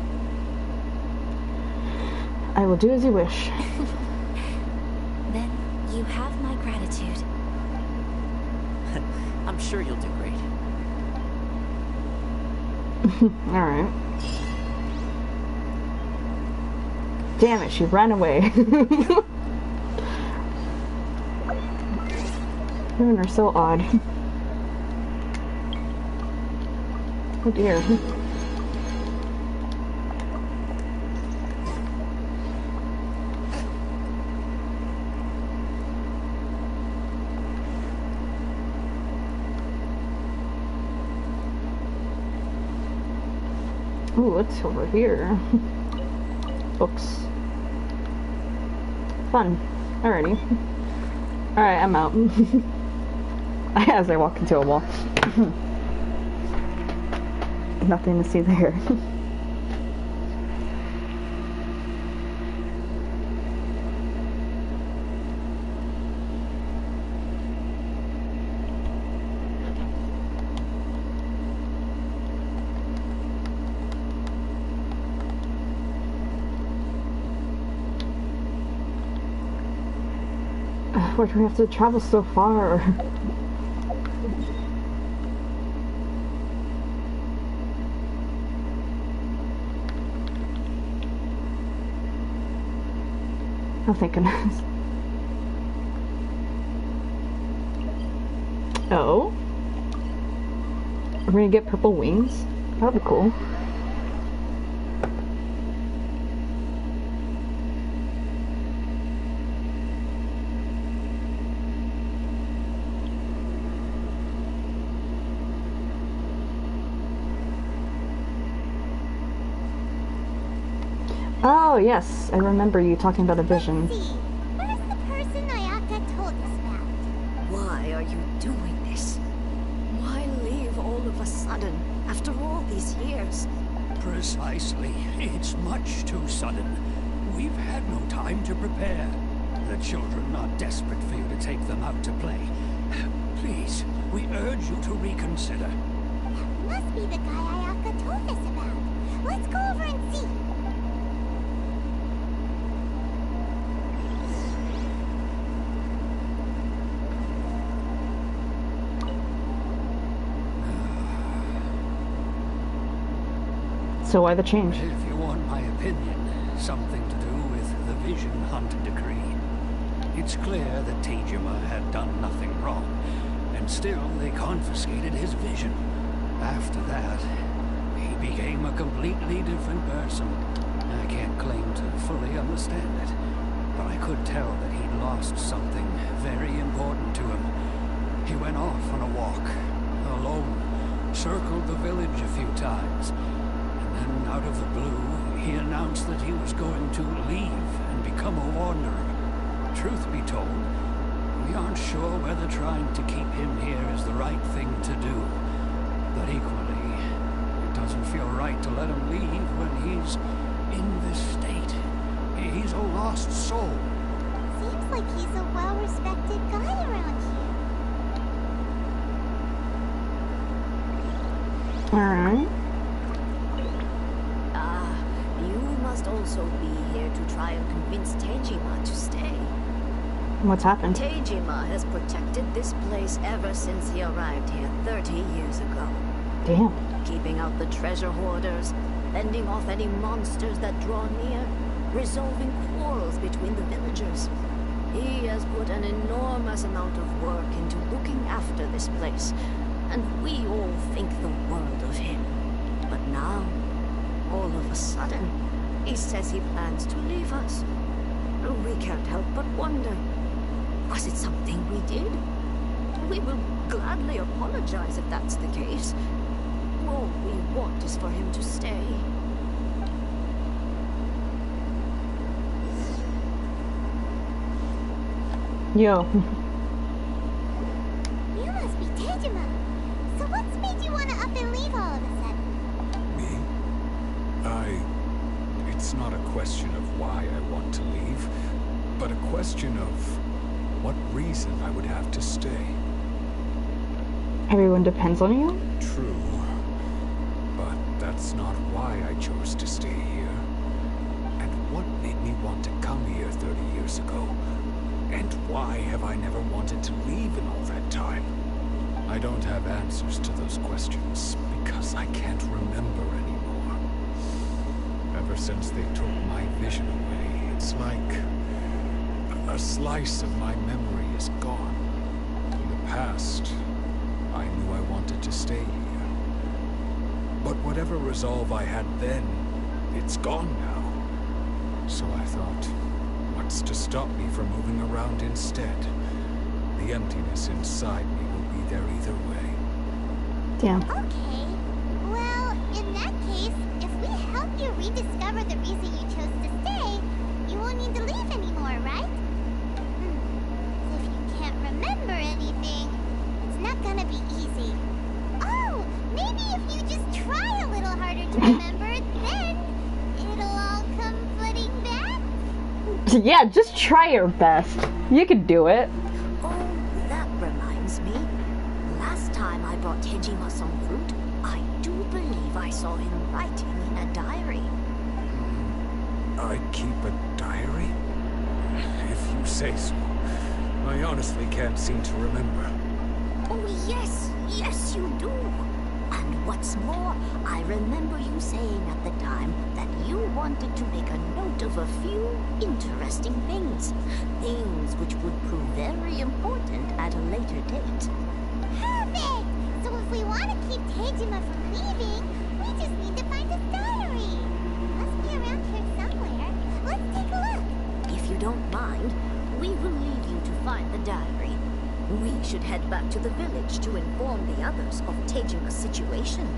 I will do as you wish. Then you have my gratitude. I'm sure you'll do great. Alright. Damn it, she ran away. Women are so odd. Oh dear. Ooh, what's over here? Books. Fun. Alrighty. Alright, I'm out. As I walk into a wall. Nothing to see there. Why do we have to travel so far? Oh, thank goodness. Oh? We're gonna get purple wings? That'd be cool. Oh, yes. I remember you talking about a vision. See, what is the person Ayaka told us about? Why are you doing this? Why leave all of a sudden, after all these years? Precisely. It's much too sudden. We've had no time to prepare. The children are desperate for you to take them out to play. Please, we urge you to reconsider. That must be the guy Ayaka told us about. Let's go over and see. So why the change? If you want my opinion, something to do with the Vision Hunt Decree. It's clear that Taijima had done nothing wrong, and still they confiscated his vision. After that, he became a completely different person. I can't claim to fully understand it, but I could tell that he'd lost something very important to him. He went off on a walk, alone, circled the village a few times, and out of the blue, he announced that he was going to leave and become a wanderer. Truth be told, we aren't sure whether trying to keep him here is the right thing to do. But equally, it doesn't feel right to let him leave when he's in this state. He's a lost soul. Seems like he's a well-respected guy around here. Alright. You must also be here to try and convince Taijima to stay. What's happened? Taijima has protected this place ever since he arrived here 30 years ago. Damn. Keeping out the treasure hoarders, fending off any monsters that draw near, resolving quarrels between the villagers. He has put an enormous amount of work into looking after this place, and we all think the world of him. But now, all of a sudden, he says he plans to leave us. We can't help but wonder, was it something we did? We will gladly apologize if that's the case. All we want is for him to stay. Yo. You must be Tejima. So what's made you want to up and leave all of a sudden? Me? It's not a question of why I want to leave, but a question of what reason I would have to stay. Everyone depends on you? True, but that's not why I chose to stay here. And what made me want to come here 30 years ago? And why have I never wanted to leave in all that time? I don't have answers to those questions, because I can't remember anymore. Ever since they took my vision away, it's like a slice of my memory is gone. In the past, I knew I wanted to stay here. But whatever resolve I had then, it's gone now. So I thought, what's to stop me from moving around instead? The emptiness inside me will be there either way. Damn. Okay. Well, in that case, if we help you rediscover the reason you chose to stay, you won't need to leave anymore, right? If you can't remember anything, it's not gonna be easy. Oh, maybe if you just try a little harder to remember, then it'll all come flooding back? Yeah, just try your best. You can do it. Oh, that reminds me. Last time I brought Tejima some fruit, I do believe I saw him writing in a diary. I keep a diary? If you say so. I honestly can't seem to remember. Oh, yes, yes you do. And what's more, I remember you saying at the time that you wanted to make a note of a few interesting things. Things which would prove very important at a later date. Perfect! So if we want to keep Tejima from leaving, we just need to find his diary. Must be around here somewhere. Let's take a look. If you don't mind, we will leave you to find the diary. We should head back to the village to inform the others of Tejima's situation.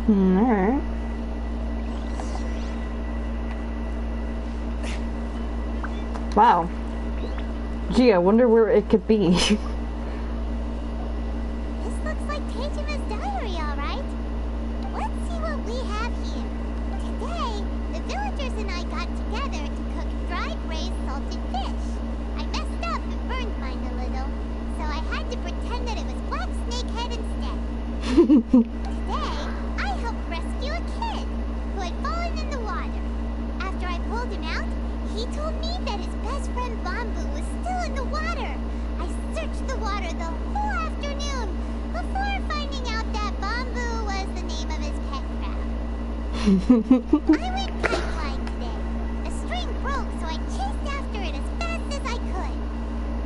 Alright. Wow. Gee, I wonder where it could be. This looks like Tejima's diary, all right. Let's see what we have here. Today, the villagers and I got together to cook fried braised salted fish. I messed up and burned mine a little, so I had to pretend that it was black snakehead instead. Today, I helped rescue a kid who had fallen in the water. After I pulled him out, he told me that his best friend Bamboo was still in the water. I searched the water the whole afternoon before finding out that Bamboo was the name of his pet crab. I went kite flying today. The string broke, so I chased after it as fast as I could.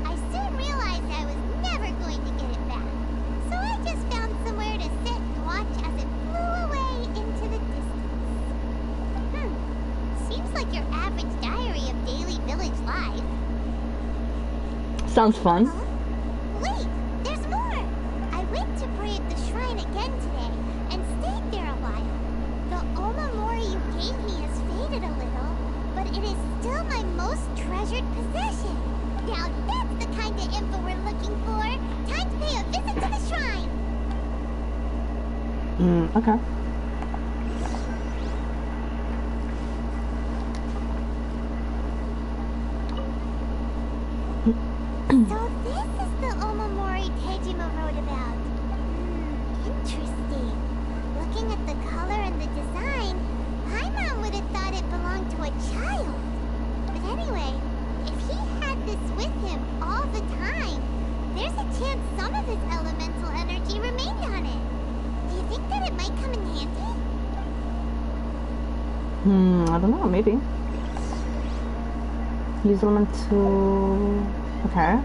I soon realized I was never going to get it back, so I just found somewhere to sit and watch as it flew away into the distance. Seems like your average diary of daily village life. Sounds fun. Wait, there's more! I went to pray at the shrine again today and stayed there a while. The Omamori you gave me has faded a little, but it is still my most treasured possession. Now that's the kind of info we're looking for. Time to pay a visit to the shrine. Okay. So this is the Omamori Tejima wrote about. Interesting. Looking at the color and the design, Paimon would have thought it belonged to a child. But anyway, if he had this with him all the time, there's a chance some of his elemental energy remained on it. Do you think that it might come in handy? I don't know, maybe. Use element to... Okay.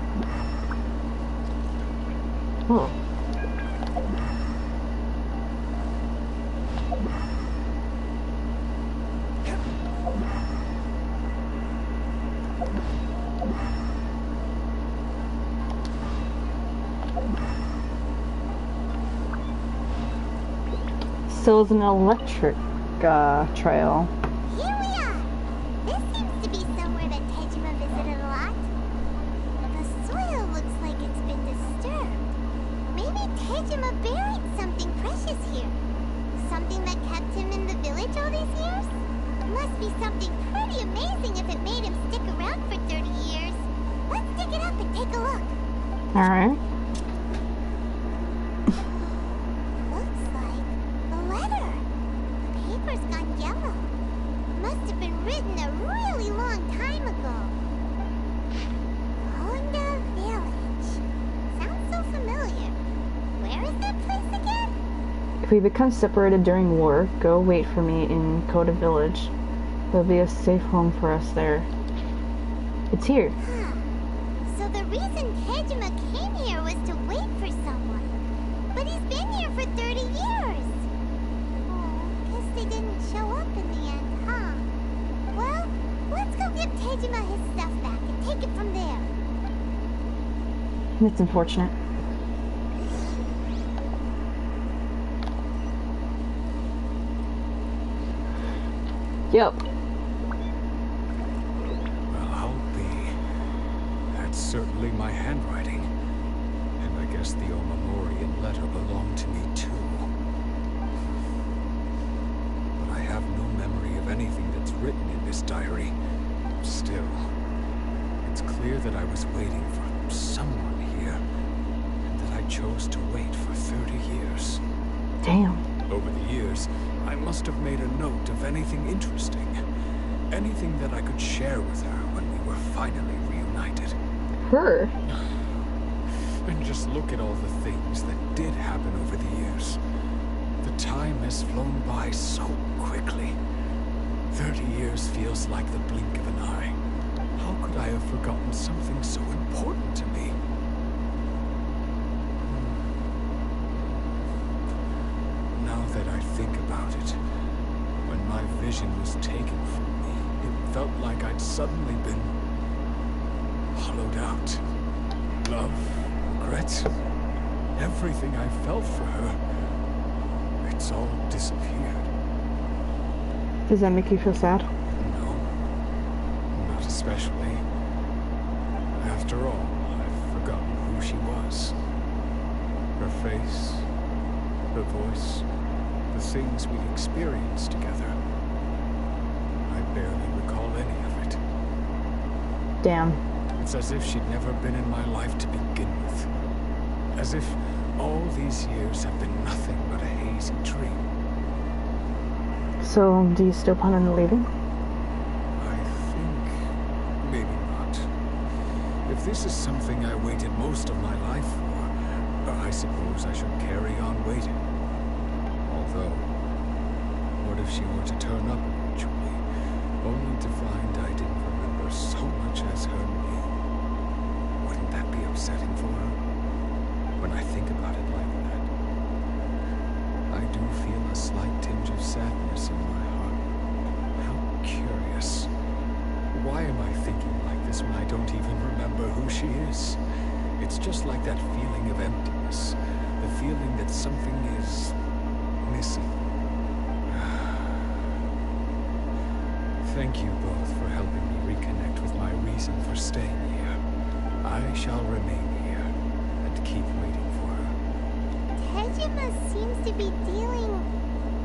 Oh. So it's an electric trail. Here we are! This seems to be somewhere that Tejima visited a lot. The soil looks like it's been disturbed. Maybe Tejima buried something precious here. Something that kept him in the village all these years? Must be something pretty amazing if it made him stick around for 30 years. Let's dig it up and take a look. Alright. Looks like a letter. The paper's gone yellow. Must have been written a really long time ago. Honda Village. Sounds so familiar. Where is that place again? If we become separated during war, go wait for me in Koda Village. There'll be a safe home for us there. It's here. Huh. So the reason Tejima came here was to wait for someone. But he's been here for 30 years. Oh, guess they didn't show up in the end, huh? Well, let's go give Tejima his stuff back and take it from there. It's unfortunate. Yep. Well, I'll be. That's certainly my handwriting. And I guess the Omamorian letter belonged to me too. But I have no memory of anything that's written in this diary. Still, it's clear that I was waiting for someone here, and that I chose to wait for 30 years. Damn. Over the years, I must have made a note of anything interesting. Anything that I could share with her when we were finally reunited. Her? And just look at all the things that did happen over the years. The time has flown by so quickly. 30 years feels like the blink of an eye. How could I have forgotten something so important to me? Now that I think about it, when my vision was taken from me, it felt like I'd suddenly been hollowed out. Love, regret, everything I felt for her, it's all disappeared. Does that make you feel sad? No, not especially. After all, I've forgotten who she was. Her face, her voice, the things we experienced together. I barely recall any of it. Damn. It's as if she'd never been in my life to begin with. As if all these years have been nothing but a hazy dream. So, do you still plan on leaving? I think maybe not. If this is something I waited most of my life for, I suppose I should carry on waiting. Although, what if she were to turn up eventually, only to find I didn't remember so much as her name? Wouldn't that be upsetting for her? When I think about it like that, I do feel a slight tinge of sadness in my heart. How curious. Why am I thinking like this when I don't even remember who she is? It's just like that feeling of emptiness. The feeling that something is missing. Thank you both for helping me reconnect with my reason for staying here. I shall remain here and keep waiting for her. Tejima seems to be dealing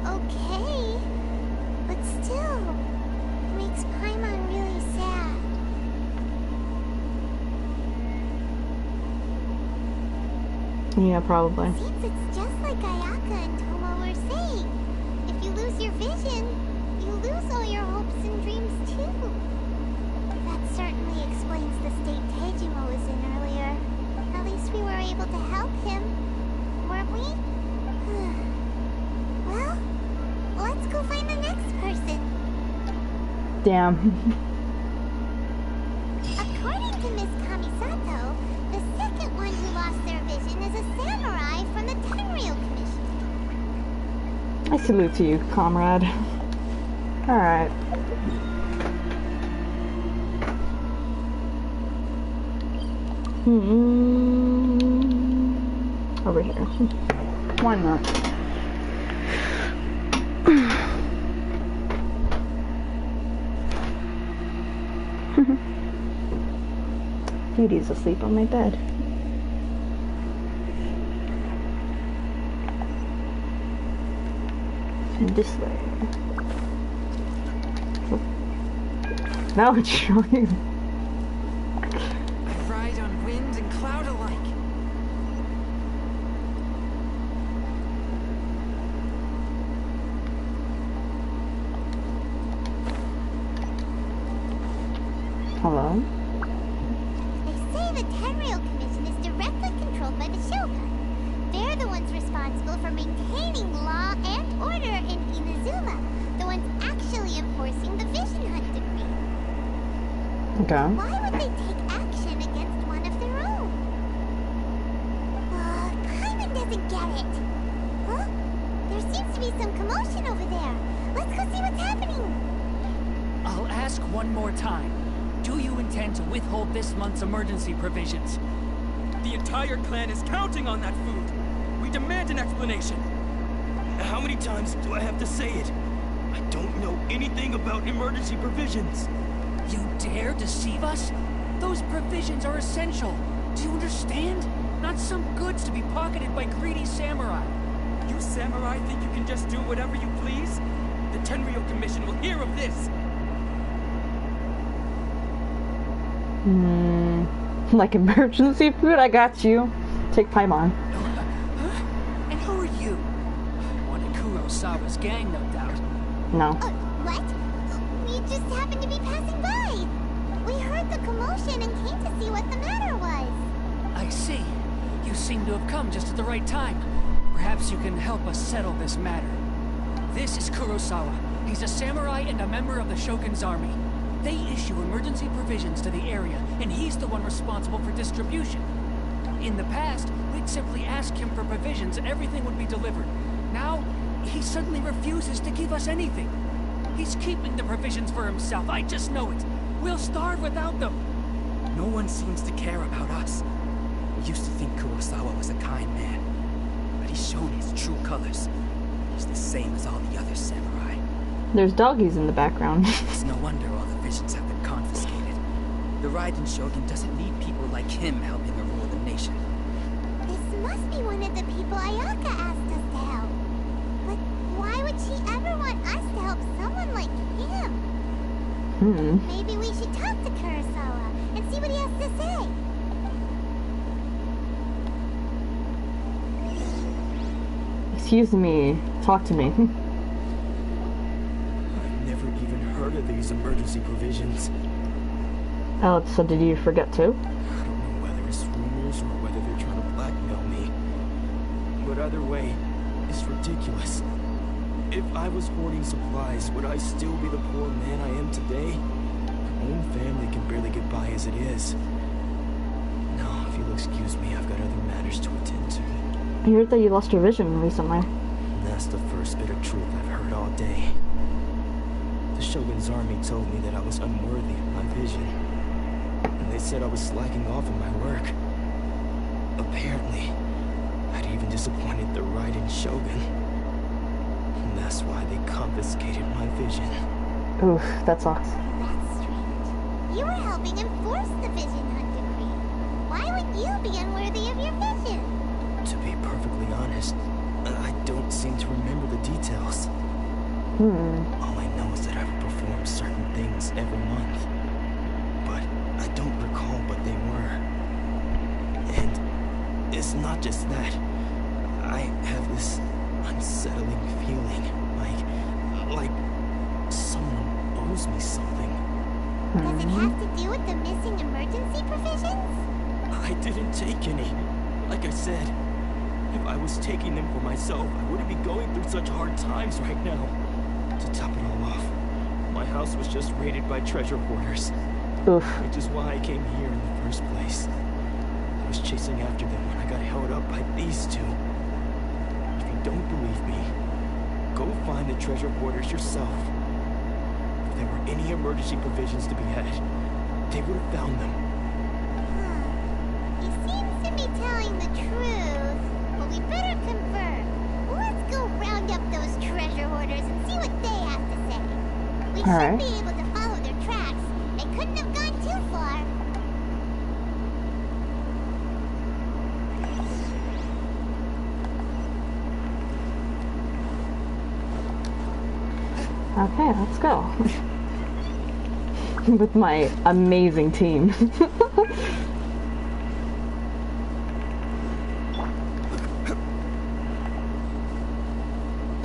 okay, but still makes Paimon really sad. Yeah, probably. Seems it's just like Ayaka and Toma were saying. If you lose your vision, you lose all your hopes and dreams too. That certainly explains the state Tejima was in earlier. At least we were able to help him, weren't we? Well, let's go find the next person. Damn. According to Miss Kamisato, the second one who lost their vision is a samurai from the Tenryou Commission. I salute to you, comrade. Alright. Over here. Why not? Beauty's asleep on my bed. This way. Now it's showing. I ride on wind and cloud alike. Hello? They say the Tenryou Commission is directly controlled by the Shogun. They're the ones responsible for maintaining law and order in Inazuma. The ones actually enforcing the Vision Hunt decree. Okay. Why would they take action against one of their own? Paimon doesn't get it. Huh? There seems to be some commotion over there. Let's go see what's happening. I'll ask one more time. Do you intend to withhold this month's emergency provisions? The entire clan is counting on that food. We demand an explanation. How many times do I have to say it? I don't know anything about emergency provisions. You dare deceive us? Those provisions are essential. Do you understand? Not some goods to be pocketed by greedy samurai. You samurai think you can just do whatever you please? The Tenryou Commission will hear of this. Like emergency food? I got you. Take Paimon. And who are you? One of Kurosawa's gang, no doubt. No. What? We just happened to be passing by. We heard the commotion and came to see what the matter was. I see. You seem to have come just at the right time. Perhaps you can help us settle this matter. This is Kurosawa. He's a samurai and a member of the Shogun's army. They issue emergency provisions to the area, and he's the one responsible for distribution. In the past, we'd simply ask him for provisions and everything would be delivered. Now, he suddenly refuses to give us anything. He's keeping the provisions for himself, I just know it. We'll starve without them. No one seems to care about us. We used to think Kurosawa was a kind man, but he's shown his true colors. He's the same as all the other samurai. There's doggies in the background. It's no wonder all the visions have been confiscated. The Raiden Shogun doesn't need people like him helping her rule the nation. This must be one of the people Ayaka asked us to help. But why would she ever want us to help someone like him? Maybe we should talk to Kurosawa and see what he has to say. Excuse me. Talk to me. I've never even heard of these emergency provisions. Oh, so did you forget too? I don't know whether it's rumors or whether they're trying to blackmail me. But either way, it's ridiculous. If I was hoarding supplies, would I still be the poor man I am today? My own family can barely get by as it is. No, if you'll excuse me, I've got other matters to attend to. I heard that you lost your vision recently. That's the first bit of truth I've heard all day. The Shogun's army told me that I was unworthy of my vision. And they said I was slacking off in my work. Apparently, I'd even disappointed the Raiden Shogun. And that's why they confiscated my vision. Oof, that sucks. That's strange. You were helping enforce the Vision Hunt decree. Why would you be unworthy of your vision? To be perfectly honest, I don't seem to remember the details. All I know is that I would perform certain things every month. But I don't recall what they were. And it's not just that. I have this unsettling feeling, like someone owes me something. Does it have to do with the missing emergency provisions? I didn't take any. Like I said, if I was taking them for myself, I wouldn't be going through such hard times right now. To top it all off, My house was just raided by treasure hoarders. Oof. Which is why I came here in the first place. I was chasing after them when I got held up by these two. If you don't believe me, go find the treasure hoarders yourself. If there were any emergency provisions to be had, they would have found them. He seems to be telling the truth, but we better confirm. Let's go round up those treasure hoarders and see what they have to say. We should be able to follow their tracks. They couldn't have gone too far. Okay, let's go. With my amazing team.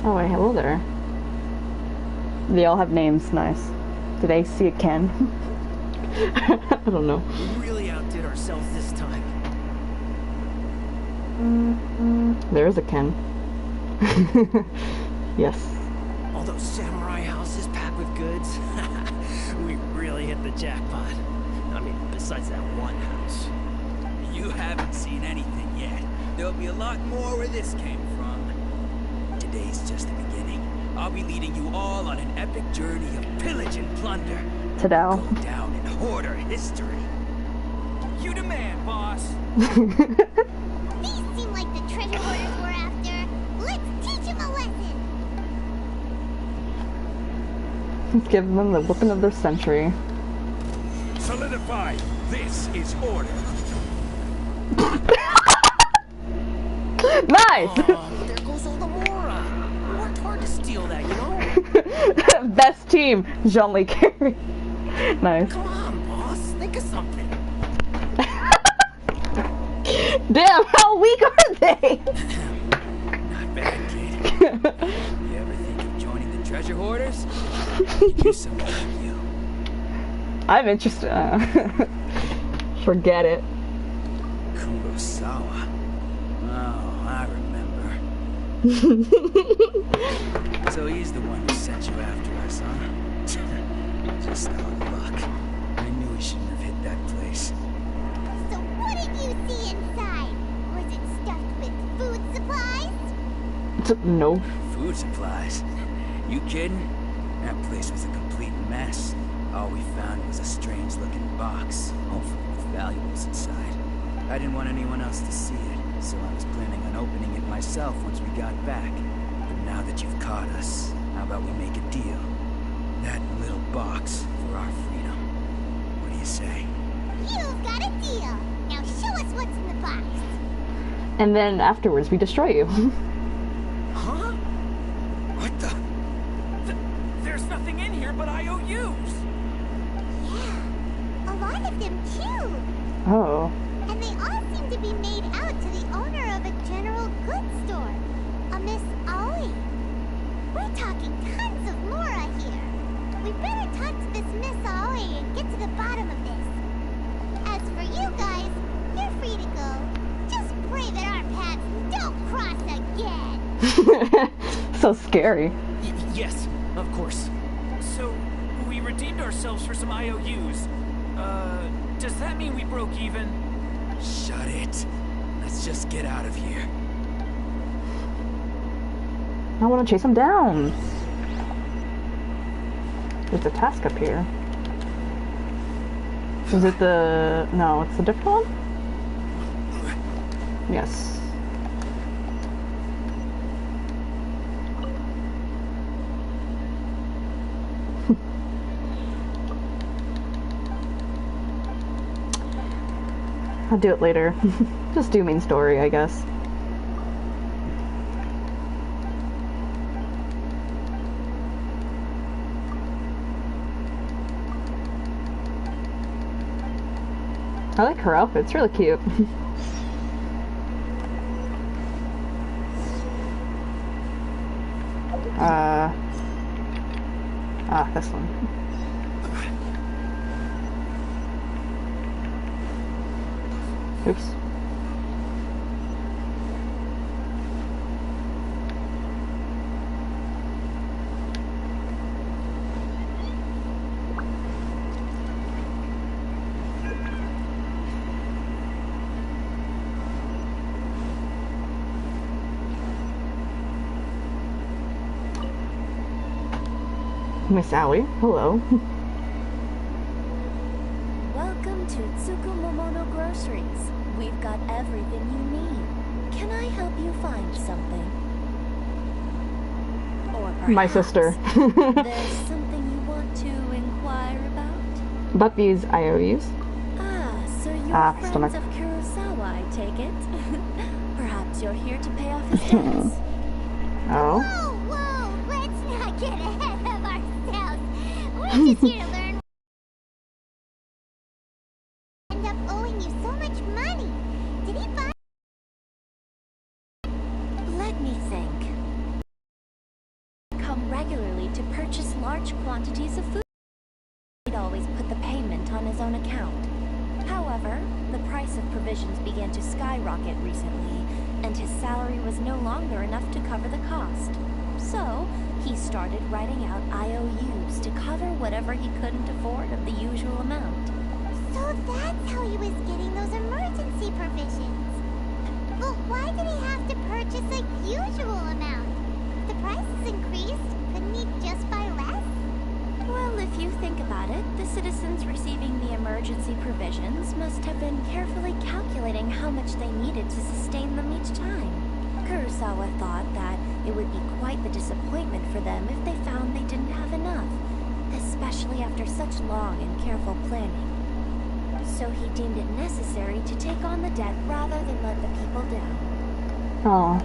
Oh wait, hello there. They all have names, nice. Did I see a Ken? I don't know. We really outdid ourselves this time. There is a Ken. Yes. All those samurai houses packed with goods. We really hit the jackpot. I mean, besides that one house. You haven't seen anything yet. There'll be a lot more where this came from. Today's just the beginning. I'll be leading you all on an epic journey of pillage and plunder. Tadao. Go down in hoarder history. You the man, boss. These seem like the treasure hoarders we're after. Let's teach them a lesson. Give them the whooping of their century. Solidify. This is order. Nice! Oh, there goes Oldamora. Worked hard to steal that, you know? Best team, Jean-Luc Carey. Nice. Come on, boss. Think of something. Damn, how weak are they? Not bad, kid. You ever think of joining the treasure hoarders? Do something for you. I'm interested. Forget it. Kurosawa. Oh, I remember. So he's the one who sent you after us, huh? Just out of luck. I knew he shouldn't have hit that place. So what did you see inside? Was it stuffed with food supplies? No. Food supplies? You kidding? That place was a complete mess. All we found was a strange-looking box, hopefully with valuables inside. I didn't want anyone else to see it, so I was planning on opening it myself once we got back. But now that you've caught us, how about we make a deal? That little box for our freedom. What do you say? You've got a deal. Now show us what's in the box. And then afterwards, we destroy you. Huh? What the? There's nothing in here but IOUs. Yeah, a lot of them too. Oh. And they all seem to be made out to the owner of a general goods store, a Miss Aoi. We're talking tons of Mora here. We better talk to this Miss Aoi and get to the bottom of this. As for you guys, you're free to go. Just pray that our paths don't cross again. So scary. Yes, of course. So, we redeemed ourselves for some IOUs. Does that mean we broke even? Shut it. Let's just get out of here. I want to chase him down. There's a task up here. Is it the... No, it's a different one? Yes. I'll do it later. Just do main story, I guess. I like her outfit, it's really cute. This one. Oops. Miss Aoi, hello. Welcome to Tsukumomono Groceries. We've got everything you need. Can I help you find something? Or perhaps My sister. there's something you want to inquire about? But these IOUs? Ah, so you're friends stomach. of Kurosawa, I take it? Perhaps you're here to pay off his debts. Oh. Whoa, whoa, let's not get ahead of ourselves. We're just here to learn. End up owing you so much money. Did he buy? Let me think. Come regularly to purchase large quantities of food. He'd always put the payment on his own account. However, the price of provisions began to skyrocket recently, and his salary was no longer enough to cover the cost. So, he started writing out IOUs to cover whatever he couldn't afford of the usual amount. So that's how he was getting those emergency provisions. But why did he have to purchase a usual amount? If the prices increased, couldn't he just buy less? Well, if you think about it, the citizens receiving the emergency provisions must have been carefully calculating how much they needed to sustain them each time. Kurosawa thought that it would be quite the disappointment for them if they found they didn't have enough, especially after such long and careful planning. So he deemed it necessary to take on the debt rather than let the people down. Oh.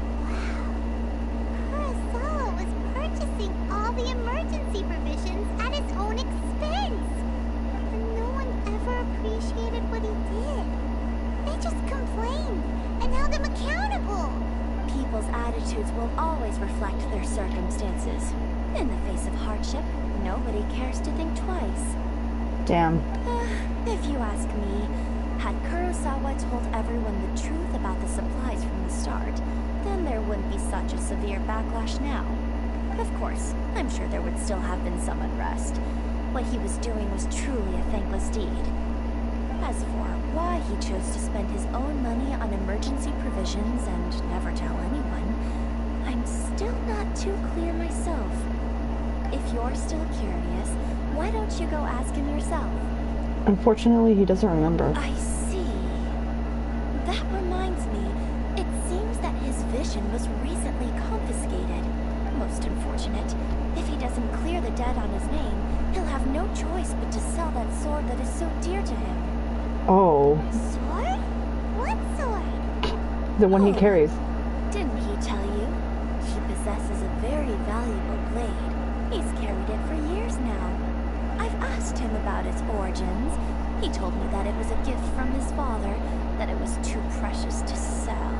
Kurosawa was purchasing all the emergency provisions at his own expense. And no one ever appreciated what he did. They just complained and held him accountable. People's attitudes will always reflect their circumstances. In the face of hardship, nobody cares to think twice. Damn. If you ask me, had Kurosawa told everyone the truth about the supplies from the start, then there wouldn't be such a severe backlash now. Of course, I'm sure there would still have been some unrest. What he was doing was truly a thankless deed. As for why he chose to spend his own money on emergency provisions and never tell anyone, I'm still not too clear myself. If you're still curious, why don't you go ask him yourself? Unfortunately, he doesn't remember. I see. That reminds me, it seems that his vision was recently confiscated. Most unfortunate. If he doesn't clear the debt on his name, he'll have no choice but to sell that sword that is so dear to him. Oh. Sword? What sword? The one he carries. Didn't he tell you? He possesses a very valuable blade. He's carried it for years now. I've asked him about its origins. He told me that it was a gift from his father, that it was too precious to sell.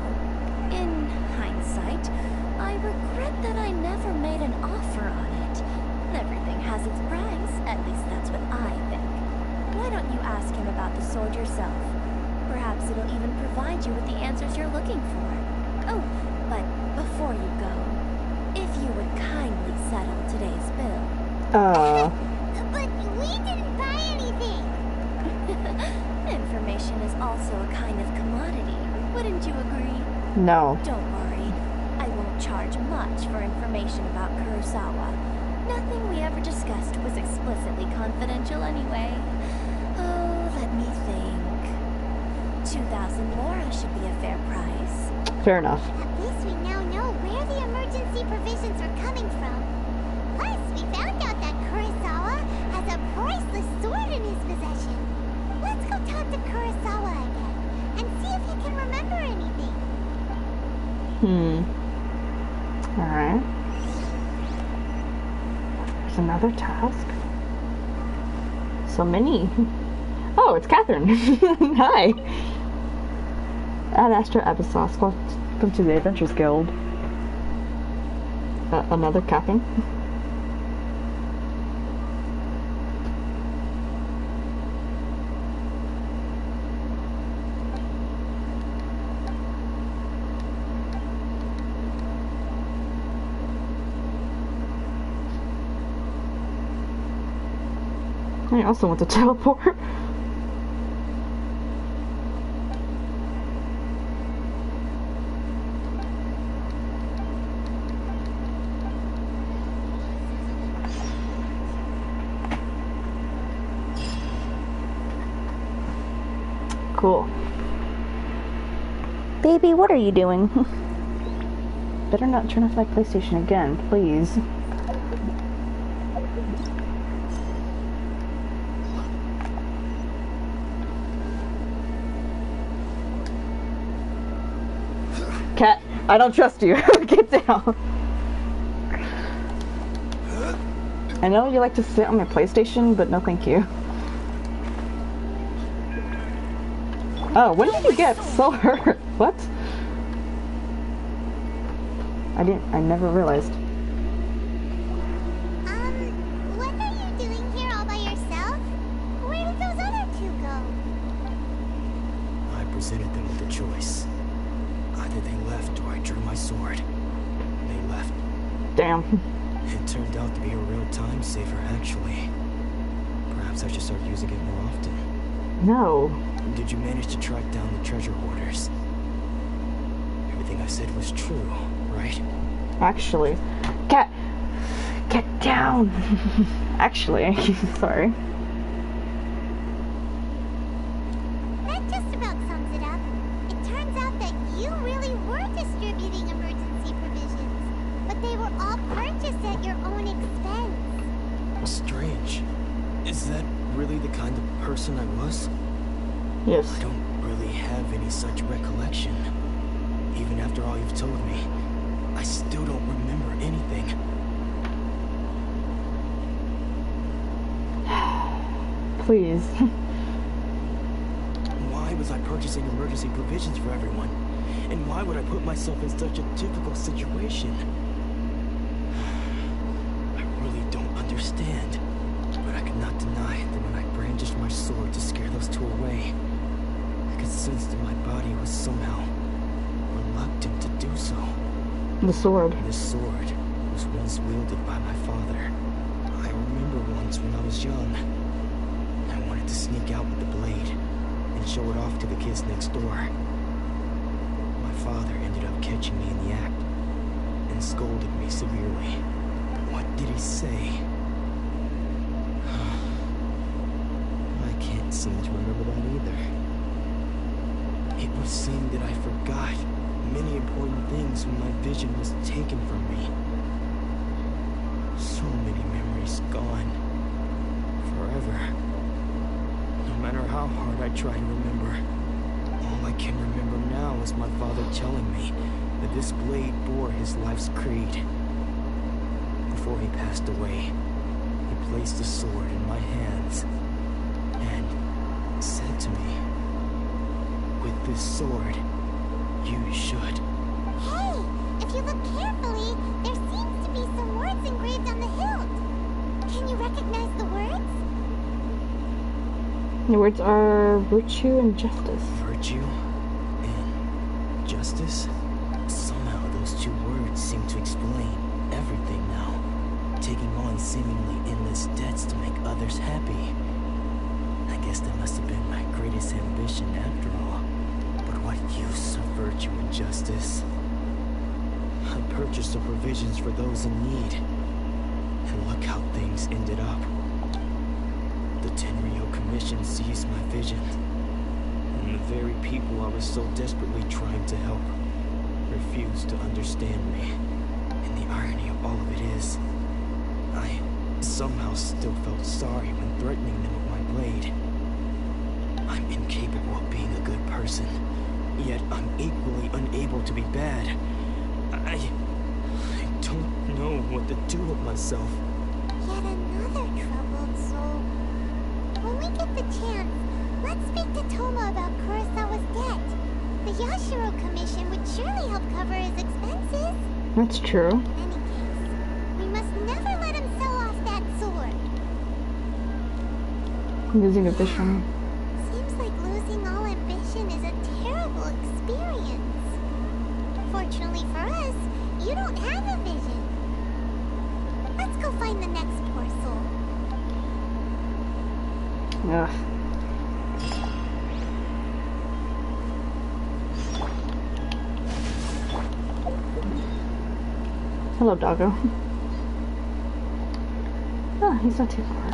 In hindsight, I regret that I never made an offer on it. Everything has its price, at least that's what I think. Why don't you ask him about the sword yourself? Perhaps it'll even provide you with the answers you're looking for. Oh, but before you go, if you would kindly settle today's bill. But we didn't buy anything. Information is also a kind of commodity, wouldn't you agree? No. Don't worry. I won't charge much for information about Kurosawa. Nothing we ever discussed was explicitly confidential anyway. Oh, let me think. 2,000 mora should be a fair price. Fair enough. At least we now know where the emergency provisions are coming from. Plus, we found out that Kurosawa has a priceless sword in his possession. Let's go talk to Kurosawa again and see if he can remember anything. Alright. There's another task. So many. Oh, it's Catherine. Hi. Ad Astra Abyssos. Welcome to the Adventures Guild. Another Catherine. I also want to teleport. Cool. Baby, what are you doing? Better not turn off my PlayStation again, please. Cat, I don't trust you. Get down. I know you like to sit on my PlayStation, but no thank you. Oh, when did you get so hurt? What? I never realized. What are you doing here all by yourself? Where did those other two go? I presented them with a choice. Either they left or I drew my sword. They left. Damn. It turned out to be a real time saver, actually. Perhaps I should start using it more often. No. Did you manage to track down the treasure hoarders? Everything I said was true, right? Actually. Cat! Get down! Actually, sorry. That just about sums it up. It turns out that you really were distributing emergency provisions, but they were all purchased at your own expense. Strange. Is that really the kind of person I was? Yes. I don't really have any such recollection. Even after all you've told me, I still don't remember anything. Please. Why was I purchasing emergency provisions for everyone? And why would I put myself in such a difficult situation? I really don't understand. But I could not deny that when I brandished my sword to scare those two away, I could sense that my body was somehow reluctant to do so. The sword. This sword was once wielded by my father. I remember once when I was young, I wanted to sneak out with the blade and show it off to the kids next door. My father ended up catching me in the act and scolded me severely. What did he say? I can't seem to remember that either. It would seem that I forgot many important things when my vision was taken from me. So many memories gone. Forever. No matter how hard I try to remember, all I can remember now is my father telling me that this blade bore his life's creed. Before he passed away, he placed the sword in my hands and said to me, "With this sword, you should." Hey, if you look carefully, there seems to be some words engraved on the hilt. Can you recognize the words? The words are virtue and justice. Virtue and justice? Somehow those two words seem to explain everything now. Taking on seemingly endless debts to make others happy. I guess that must have been my greatest ambition after all. But what use of virtue and justice? I purchased the provisions for those in need. And look how things ended up. The Tenryou Commission seized my vision. And the very people I was so desperately trying to help refused to understand me. And the irony of all of it is, I somehow still felt sorry when threatening them with my blade. I'm incapable of being a good person, yet I'm equally unable to be bad. I don't know what to do with myself. Yet another troubled soul. When we get the chance, let's speak to Toma about Kurosawa's debt. The Yashiro Commission would surely help cover his expenses. That's true. In any case, we must never let him sell off that sword. Losing a vision. Seems like losing all ambition is a terrible experience. Fortunately for us, you don't have a vision. Let's go find the next poor soul. Ugh. Hello, doggo. Oh, he's not too far.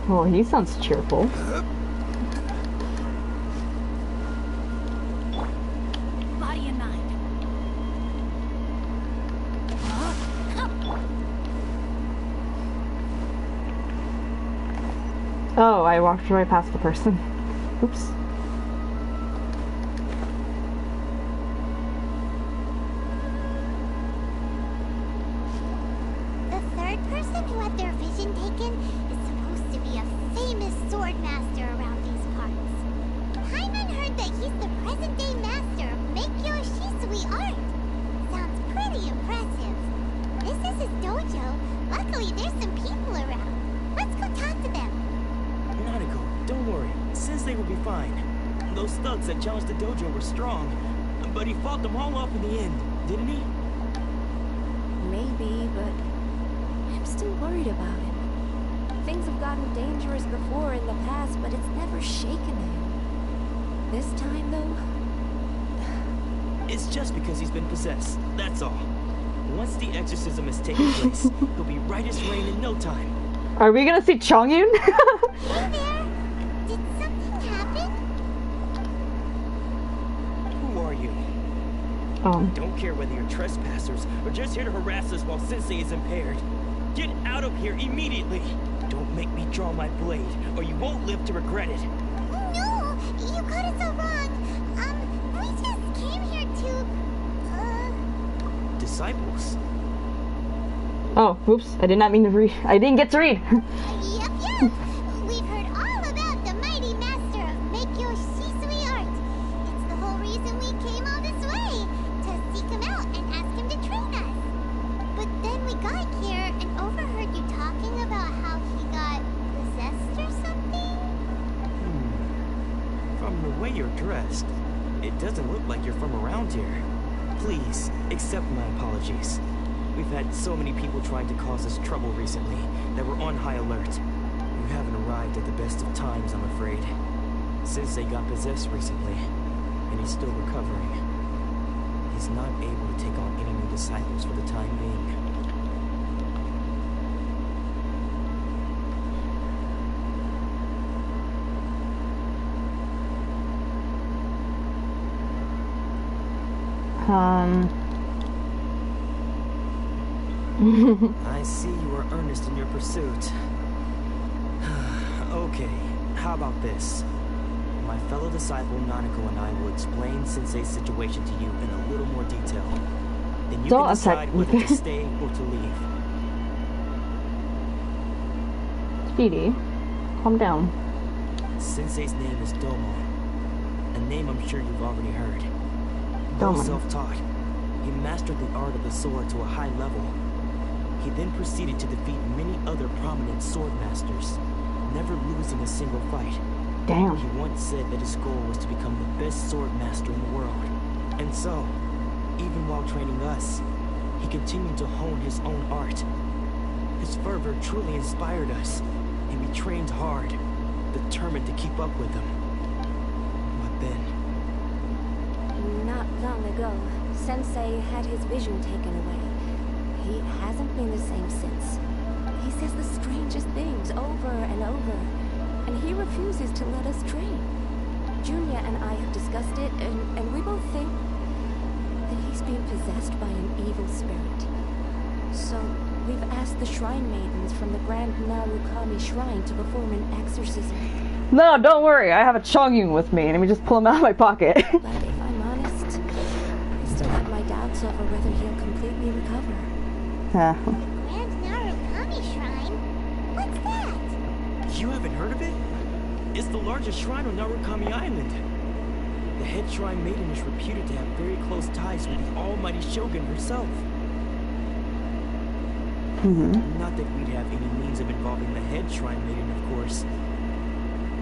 Well, he sounds cheerful. Body in mind. Oh, I walked right past the person. Oops. The third person who had their vision taken is supposed to be a famous sword master around these parts. Paimon heard that he's the present-day master of Meikyo Shisui art. Sounds pretty impressive. This is his dojo. Luckily, there's some people around. Let's go talk to them. Nanako, don't worry. Sensei will be fine. Those thugs that challenged the dojo were strong, but he fought them all off in the end, didn't he? Maybe, but I'm still worried about him. Things have gotten dangerous before in the past, but it's never shaken him. This time, though, It's just because he's been possessed, that's all. Once the exorcism has taken place, he'll be right as rain in no time. Are we gonna see Chongyun? Hey there! Did something happen? Who are you? Don't care whether you're trespassers or just here to harass us while Sensei is impaired. Get out of here immediately! Don't make me draw my blade, or you won't live to regret it. No! You got it so wrong! We just came here to... Disciples? Oh, oops. I did not mean to read. I didn't get to read. Yep. We've heard all about the mighty master of Meikyo Shisui art. It's the whole reason we came all this way, to seek him out and ask him to train us. But then we got here and overheard you talking about how he got possessed or something? From the way you're dressed, it doesn't look like you're from around here. Please, accept my apologies. We've had so many people trying to cause us trouble recently that we're on high alert. You haven't arrived at the best of times, I'm afraid. Sensei got possessed recently, and he's still recovering. He's not able to take on any new disciples for the time being. I see you are earnest in your pursuit. Okay, how about this? My fellow disciple Nanako and I will explain Sensei's situation to you in a little more detail. Then you can decide whether to stay or to leave. Speedy, calm down. Sensei's name is Domo. A name I'm sure you've already heard. Though self-taught, he mastered the art of the sword to a high level. He then proceeded to defeat many other prominent sword masters, never losing a single fight. Damn. He once said that his goal was to become the best sword master in the world. And so, even while training us, he continued to hone his own art. His fervor truly inspired us, and we trained hard, determined to keep up with him. But then... not long ago, Sensei had his vision taken away. He hasn't been the same since. He says the strangest things over and over, and he refuses to let us train. Junya and I have discussed it, and we both think that he's being possessed by an evil spirit. So, we've asked the shrine maidens from the Grand Narukami Shrine to perform an exorcism. No, don't worry. I have a Chongyun with me. Let me just pull him out of my pocket. But if I'm honest, I still have my doubts over whether he'll completely recover. Grand Narukami Shrine? What's that? You haven't heard of it? It's the largest shrine on Narukami Island. The head shrine maiden is reputed to have very close ties with the almighty Shogun herself. Not that we'd have any means of involving the head shrine maiden, of course.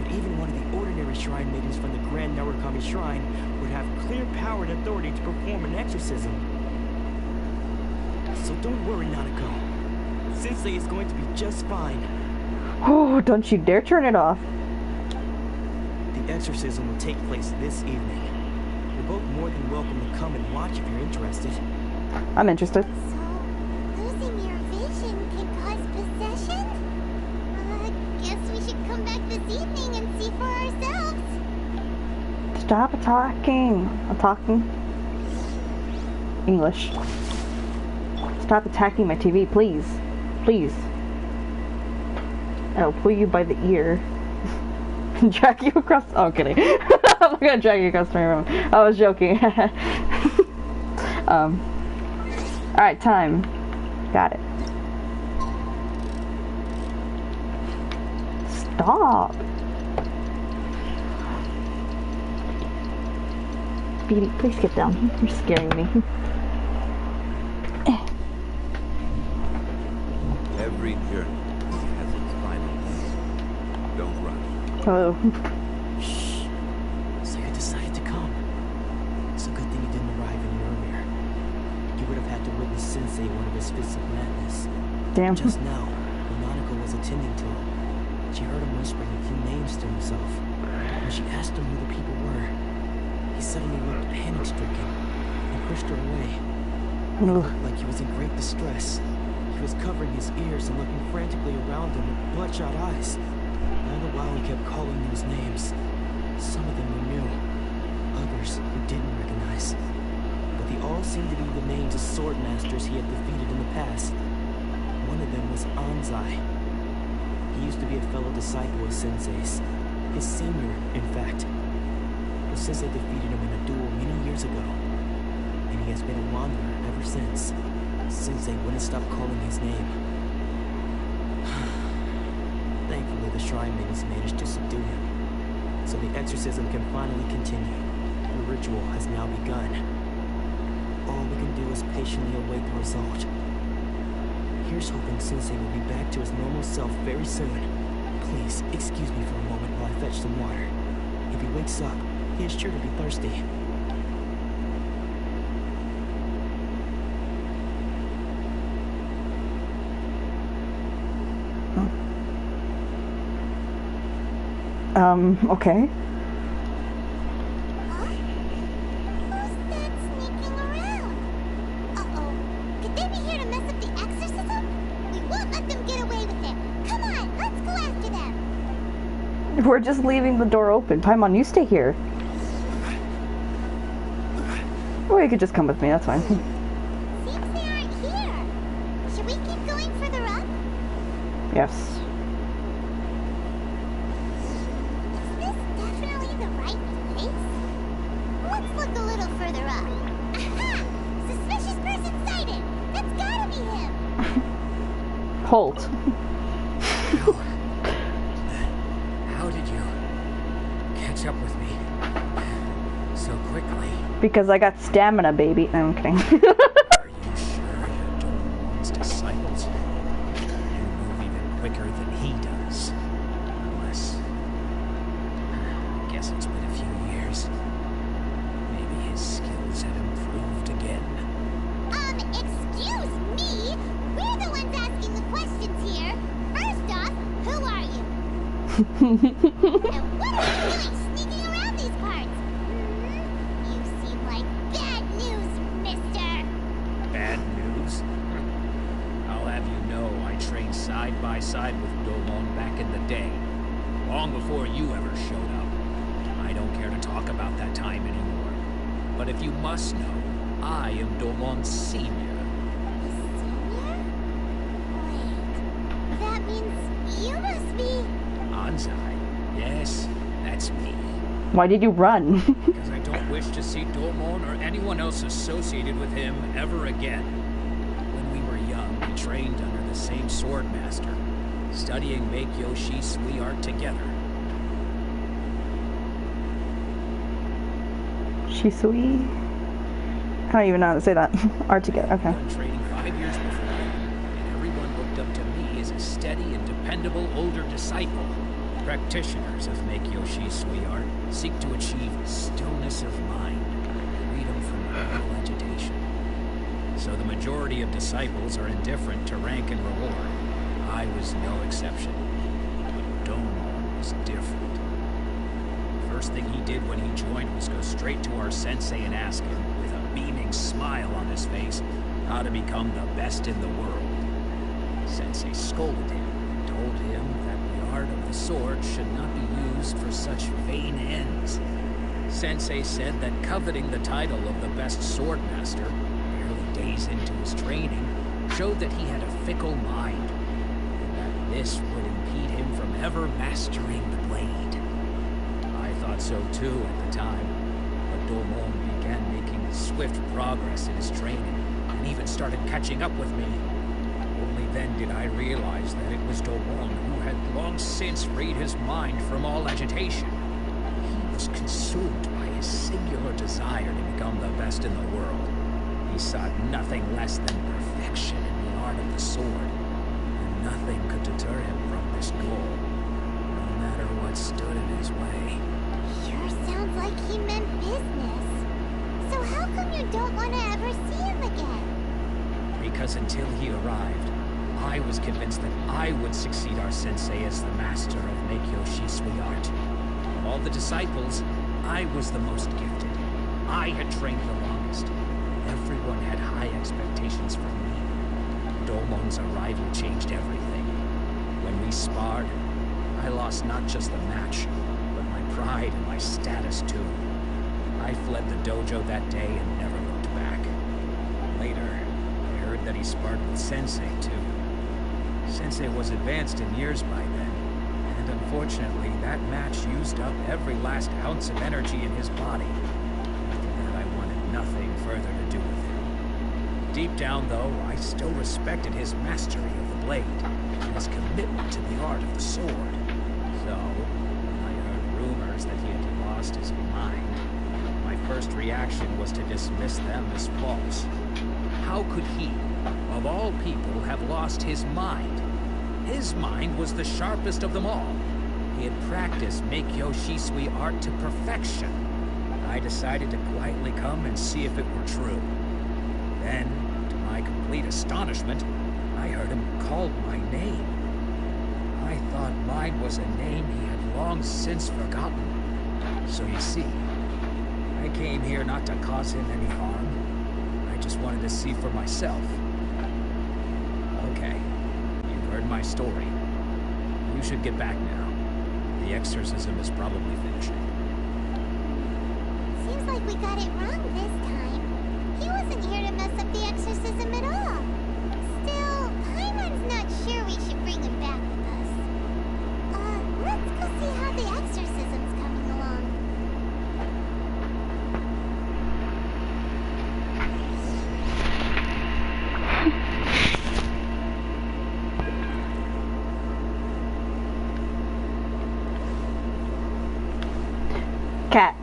But even one of the ordinary shrine maidens from the Grand Narukami Shrine would have clear power and authority to perform an exorcism. So don't worry, Nanako. Sensei is going to be just fine. Oh, don't you dare turn it off. The exorcism will take place this evening. You're both more than welcome to come and watch if you're interested. I'm interested. So, losing your vision can cause possession? Guess we should come back this evening and see for ourselves. Stop talking. I'm talking English. Stop attacking my TV, please. Please. I'll pull you by the ear. Drag you across. Oh, I'm kidding. I'm not gonna drag you across my room. I was joking. Alright, time. Got it. Stop. Beady, please get down. You're scaring me. Every journey has its final end. Don't rush. Oh. Shh. So you decided to come. It's a good thing you didn't arrive any earlier. You would have had to witness Sensei one of his fits of madness. Damn. Just now, when Nanako was attending to him, she heard him whispering a few names to himself. When she asked him who the people were, he suddenly looked panic-stricken and pushed her away. He looked like he was in great distress. He was covering his ears and looking frantically around him with bloodshot eyes. All the while he kept calling those names. Some of them were new, others he didn't recognize. But they all seemed to be the names of sword masters he had defeated in the past. One of them was Anzai. He used to be a fellow disciple of Sensei's. His senior, in fact. But Sensei defeated him in a duel many years ago. And he has been a wanderer ever since. Sensei wouldn't stop calling his name. Thankfully, the shrine maidens managed to subdue him. So the exorcism can finally continue. The ritual has now begun. All we can do is patiently await the result. Here's hoping Sensei will be back to his normal self very soon. Please, excuse me for a moment while I fetch some water. If he wakes up, he is sure to be thirsty. Okay. Huh? Who's that sneaking around? Uh-oh. Could they be here to mess up the exorcism? We won't let them get away with it. Come on, let's go after them. We're just leaving the door open. Paimon, you stay here. Or you could just come with me, that's fine. Seems they aren't here. Should we keep going further up? Yes. Is this definitely the right place? Let's look a little further up. Aha! Suspicious person sighted! That's gotta be him! Holt. How did you catch up with me so quickly? Because I got stamina, baby. No, I'm kidding. Are you sure you're Domon's disciples? You move even quicker than he does. Unless... I guess it's been a few years. Maybe his skills have improved again. Excuse me? We're the ones asking the questions here. First off, who are you? And what are you doing sneaking around these parts? You seem like bad news, mister. Bad news? I'll have you know I trained side by side with Domon back in the day. Long before you ever showed up. I don't care to talk about that time anymore. But if you must know, I am Domon's senior. Senior? Wait, that means you must be... Anzai. Yes, that's me. Why did you run? Because I don't wish to see Domon or anyone else associated with him ever again. When we were young, we trained under the same sword master, studying Make-Yoshi Sui art together. Shisui? I don't even know how to say that. Art together, okay. I've been training 5 years before, and everyone looked up to me as a steady and dependable older disciple. Practitioners of Make-Yoshi Sui art seek to achieve stillness of mind, freedom from mental agitation. So the majority of disciples are indifferent to rank and reward. I was no exception. But Domon was different. First thing he did when he joined was go straight to our sensei and ask him, with a beaming smile on his face, how to become the best in the world. Sensei scolded him and told him that we art of the sword should not be used for such vain ends. Sensei said that coveting the title of the best swordmaster, barely days into his training, showed that he had a fickle mind, and that this would impede him from ever mastering the blade. I thought so too at the time, but Domon began making swift progress in his training, and even started catching up with me. Only then did I realize that it was Domon who had long since freed his mind from all agitation. He was consumed by his singular desire to become the best in the world. He sought nothing less than perfection in the art of the sword, and nothing could deter him from this goal, no matter what stood in his way. Sure sounds like he meant business. So how come you don't want to ever see him again? Because until he arrived, I was convinced that I would succeed our sensei as the master of Meikyo Shisui art. Of all the disciples, I was the most gifted. I had trained the longest. Everyone had high expectations from me. Domon's arrival changed everything. When we sparred, I lost not just the match, but my pride and my status too. I fled the dojo that day and never looked back. Later, I heard that he sparred with Sensei too. Sensei was advanced in years by then, and unfortunately that match used up every last ounce of energy in his body. After that I wanted nothing further to do with him. Deep down though, I still respected his mastery of the blade, and his commitment to the art of the sword. So, when I heard rumors that he had lost his mind, my first reaction was to dismiss them as false. How could he, of all people, have lost his mind? His mind was the sharpest of them all. He had practiced Meikyo Shisui art to perfection. I decided to quietly come and see if it were true. Then, to my complete astonishment, I heard him call my name. I thought mine was a name he had long since forgotten. So you see, I came here not to cause him any harm. I just wanted to see for myself. Okay, you've heard my story. You should get back now. The exorcism is probably finishing. Seems like we got it wrong this time. He wasn't here to mess up the exorcism at all. Still, Paimon's not sure we should bring him back with us. Let's go see how the exorcism's coming along. Cat.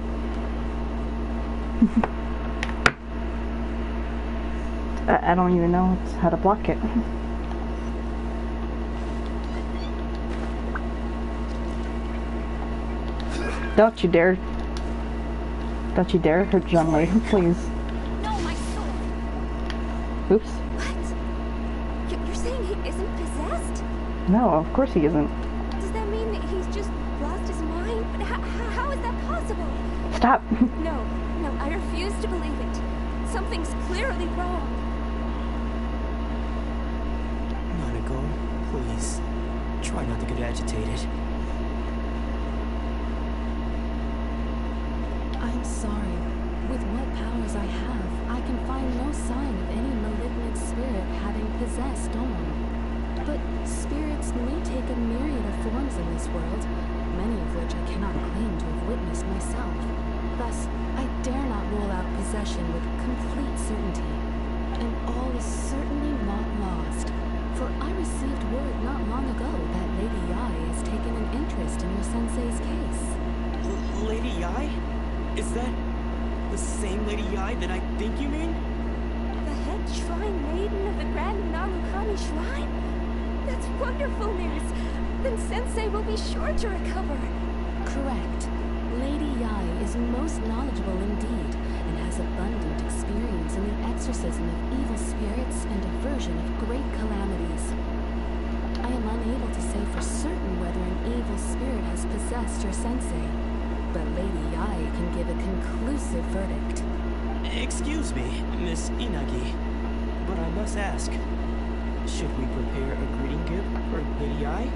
I don't even know how to block it. Don't you dare. Don't you dare hurt young lady, please. No, my soul. Oops. What? You're saying he isn't possessed? No, of course he isn't. Does that mean that he's just lost his mind? But how is that possible? Stop. No, I refuse to believe it. Something's clearly wrong. Nanako, please. Try not to get agitated. I'm sorry. With what powers I have, I can find no sign of any malignant spirit having possessed Domon. But spirits may take a myriad of forms in this world, many of which I cannot claim to have witnessed myself. Thus, I dare not rule out possession with complete certainty. And all is certainly not lost, for I received word not long ago that Lady Yae has taken an interest in your sensei's case. Lady Yae? Is that the same Lady Yae that I think you mean? The head shrine maiden of the Grand Narukami Shrine? That's wonderful news! Then Sensei will be sure to recover. Correct. Lady Yae is most knowledgeable indeed, and has abundant experience in the exorcism of evil spirits and aversion of great calamities. I am unable to say for certain whether an evil spirit has possessed your sensei, but Lady Yae can give a conclusive verdict. Excuse me, Miss Inagi, but I must ask, should we prepare a greeting gift for Lady Yae?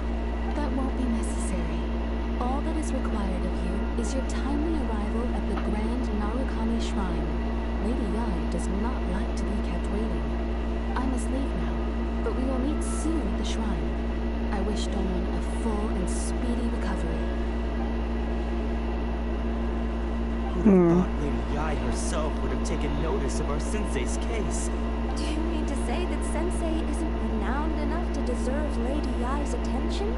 That won't be necessary. All that is required of you is your timely arrival at the Grand Narukami Shrine. Lady Yai does not like to be kept waiting. I must leave now, but we will meet soon at the shrine. I wish Domon a full and speedy recovery. Who'd have thought Lady Yai herself would have taken notice of our sensei's case? Do you mean to say that Sensei isn't renowned enough to deserve Lady Yai's attention?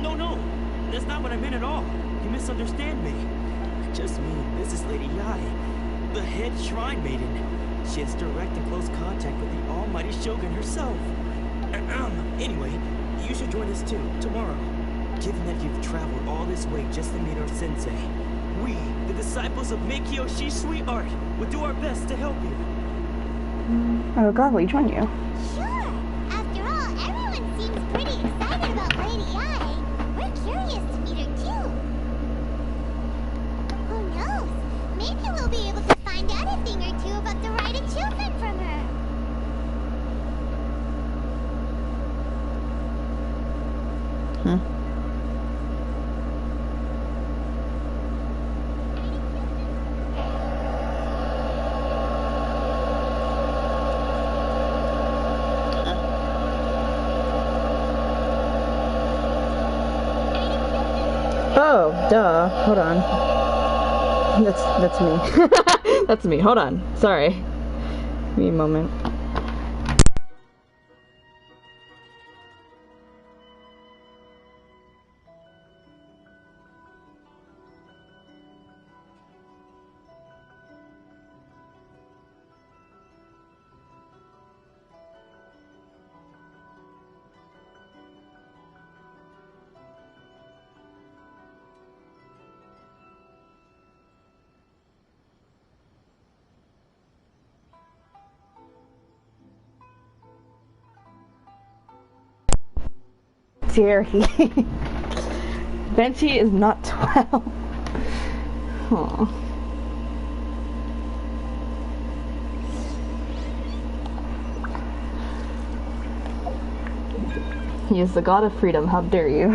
No, that's not what I meant at all. You misunderstand me. I just mean this is Lady Yai, the head shrine maiden. She has direct and close contact with the almighty Shogun herself. Anyway, you should join us too, tomorrow. Given that you've traveled all this way just to meet our sensei, we, the disciples of Meikyo Shisui Art, will do our best to help you. I will gladly join you. Sure. After all, everyone seems pretty excited about Lady Yai. We're curious to meet her too. Who knows? Maybe we'll be able to find out a thing or two about the right achievement from her. Oh, duh. Hold on. That's me. That's me. Hold on. Sorry. Give me a moment. Jerry. Venti is not 12. Aww. He is the god of freedom, how dare you.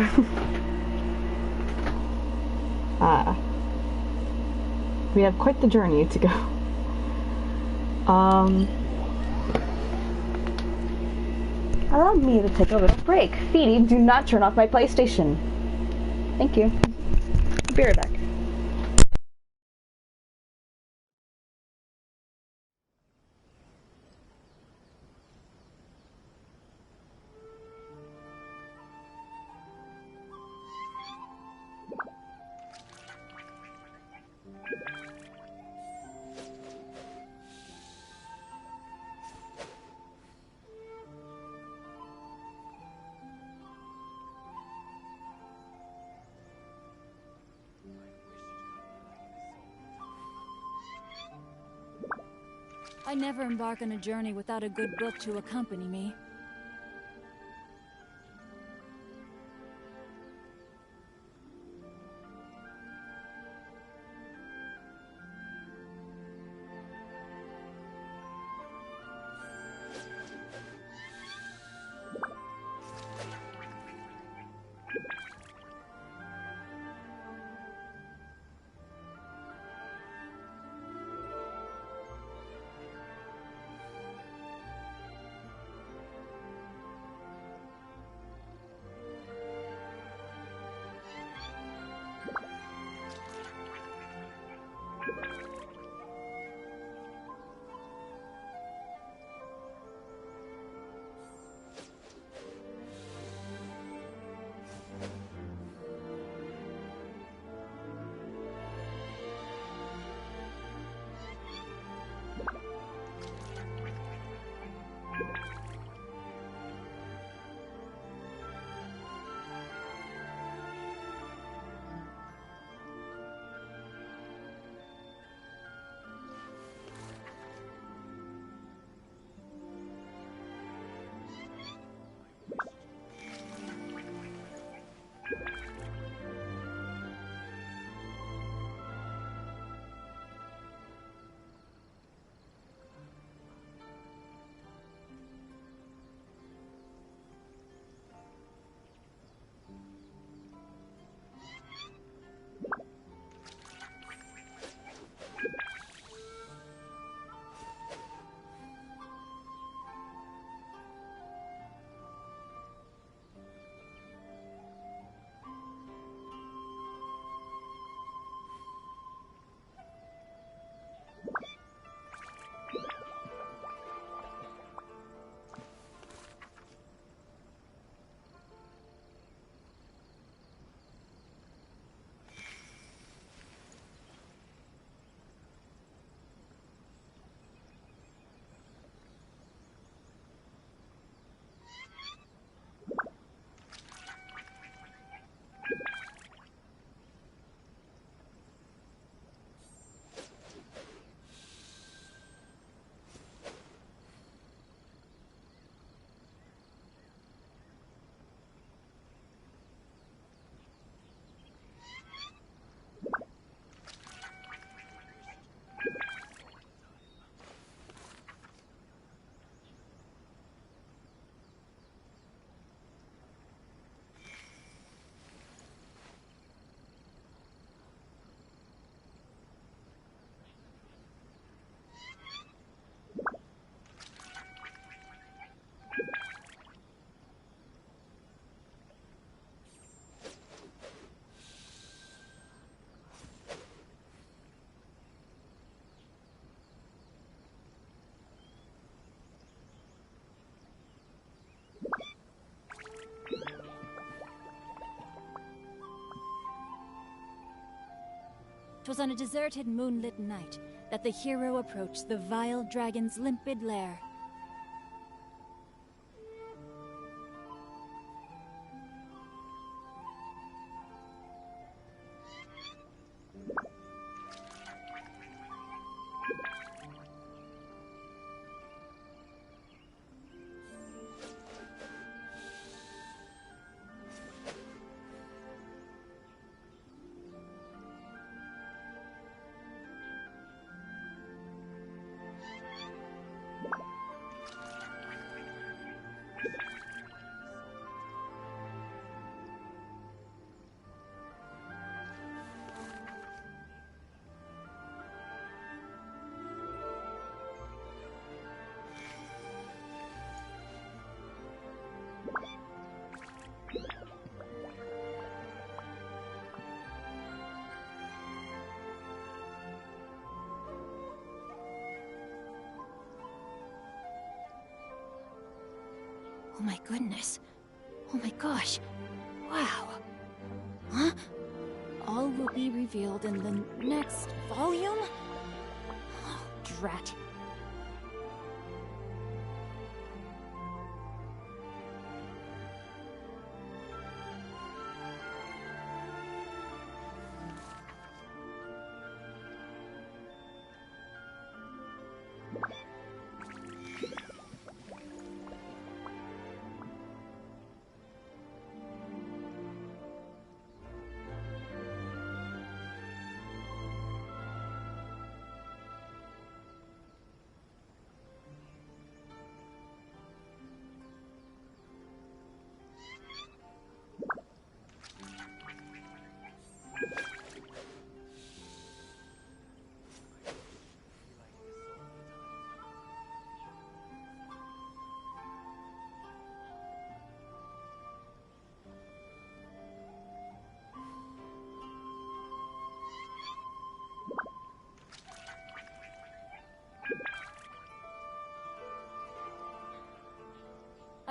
We have quite the journey to go. Allow me to take a little break. Feedy, do not turn off my PlayStation. Thank you. Be right back. I never embark on a journey without a good book to accompany me. 'Twas on a deserted moonlit night that the hero approached the vile dragon's limpid lair. Oh my goodness. Oh my gosh. Wow. Huh? All will be revealed in the next volume? Oh, drat.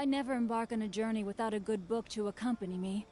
I never embark on a journey without a good book to accompany me.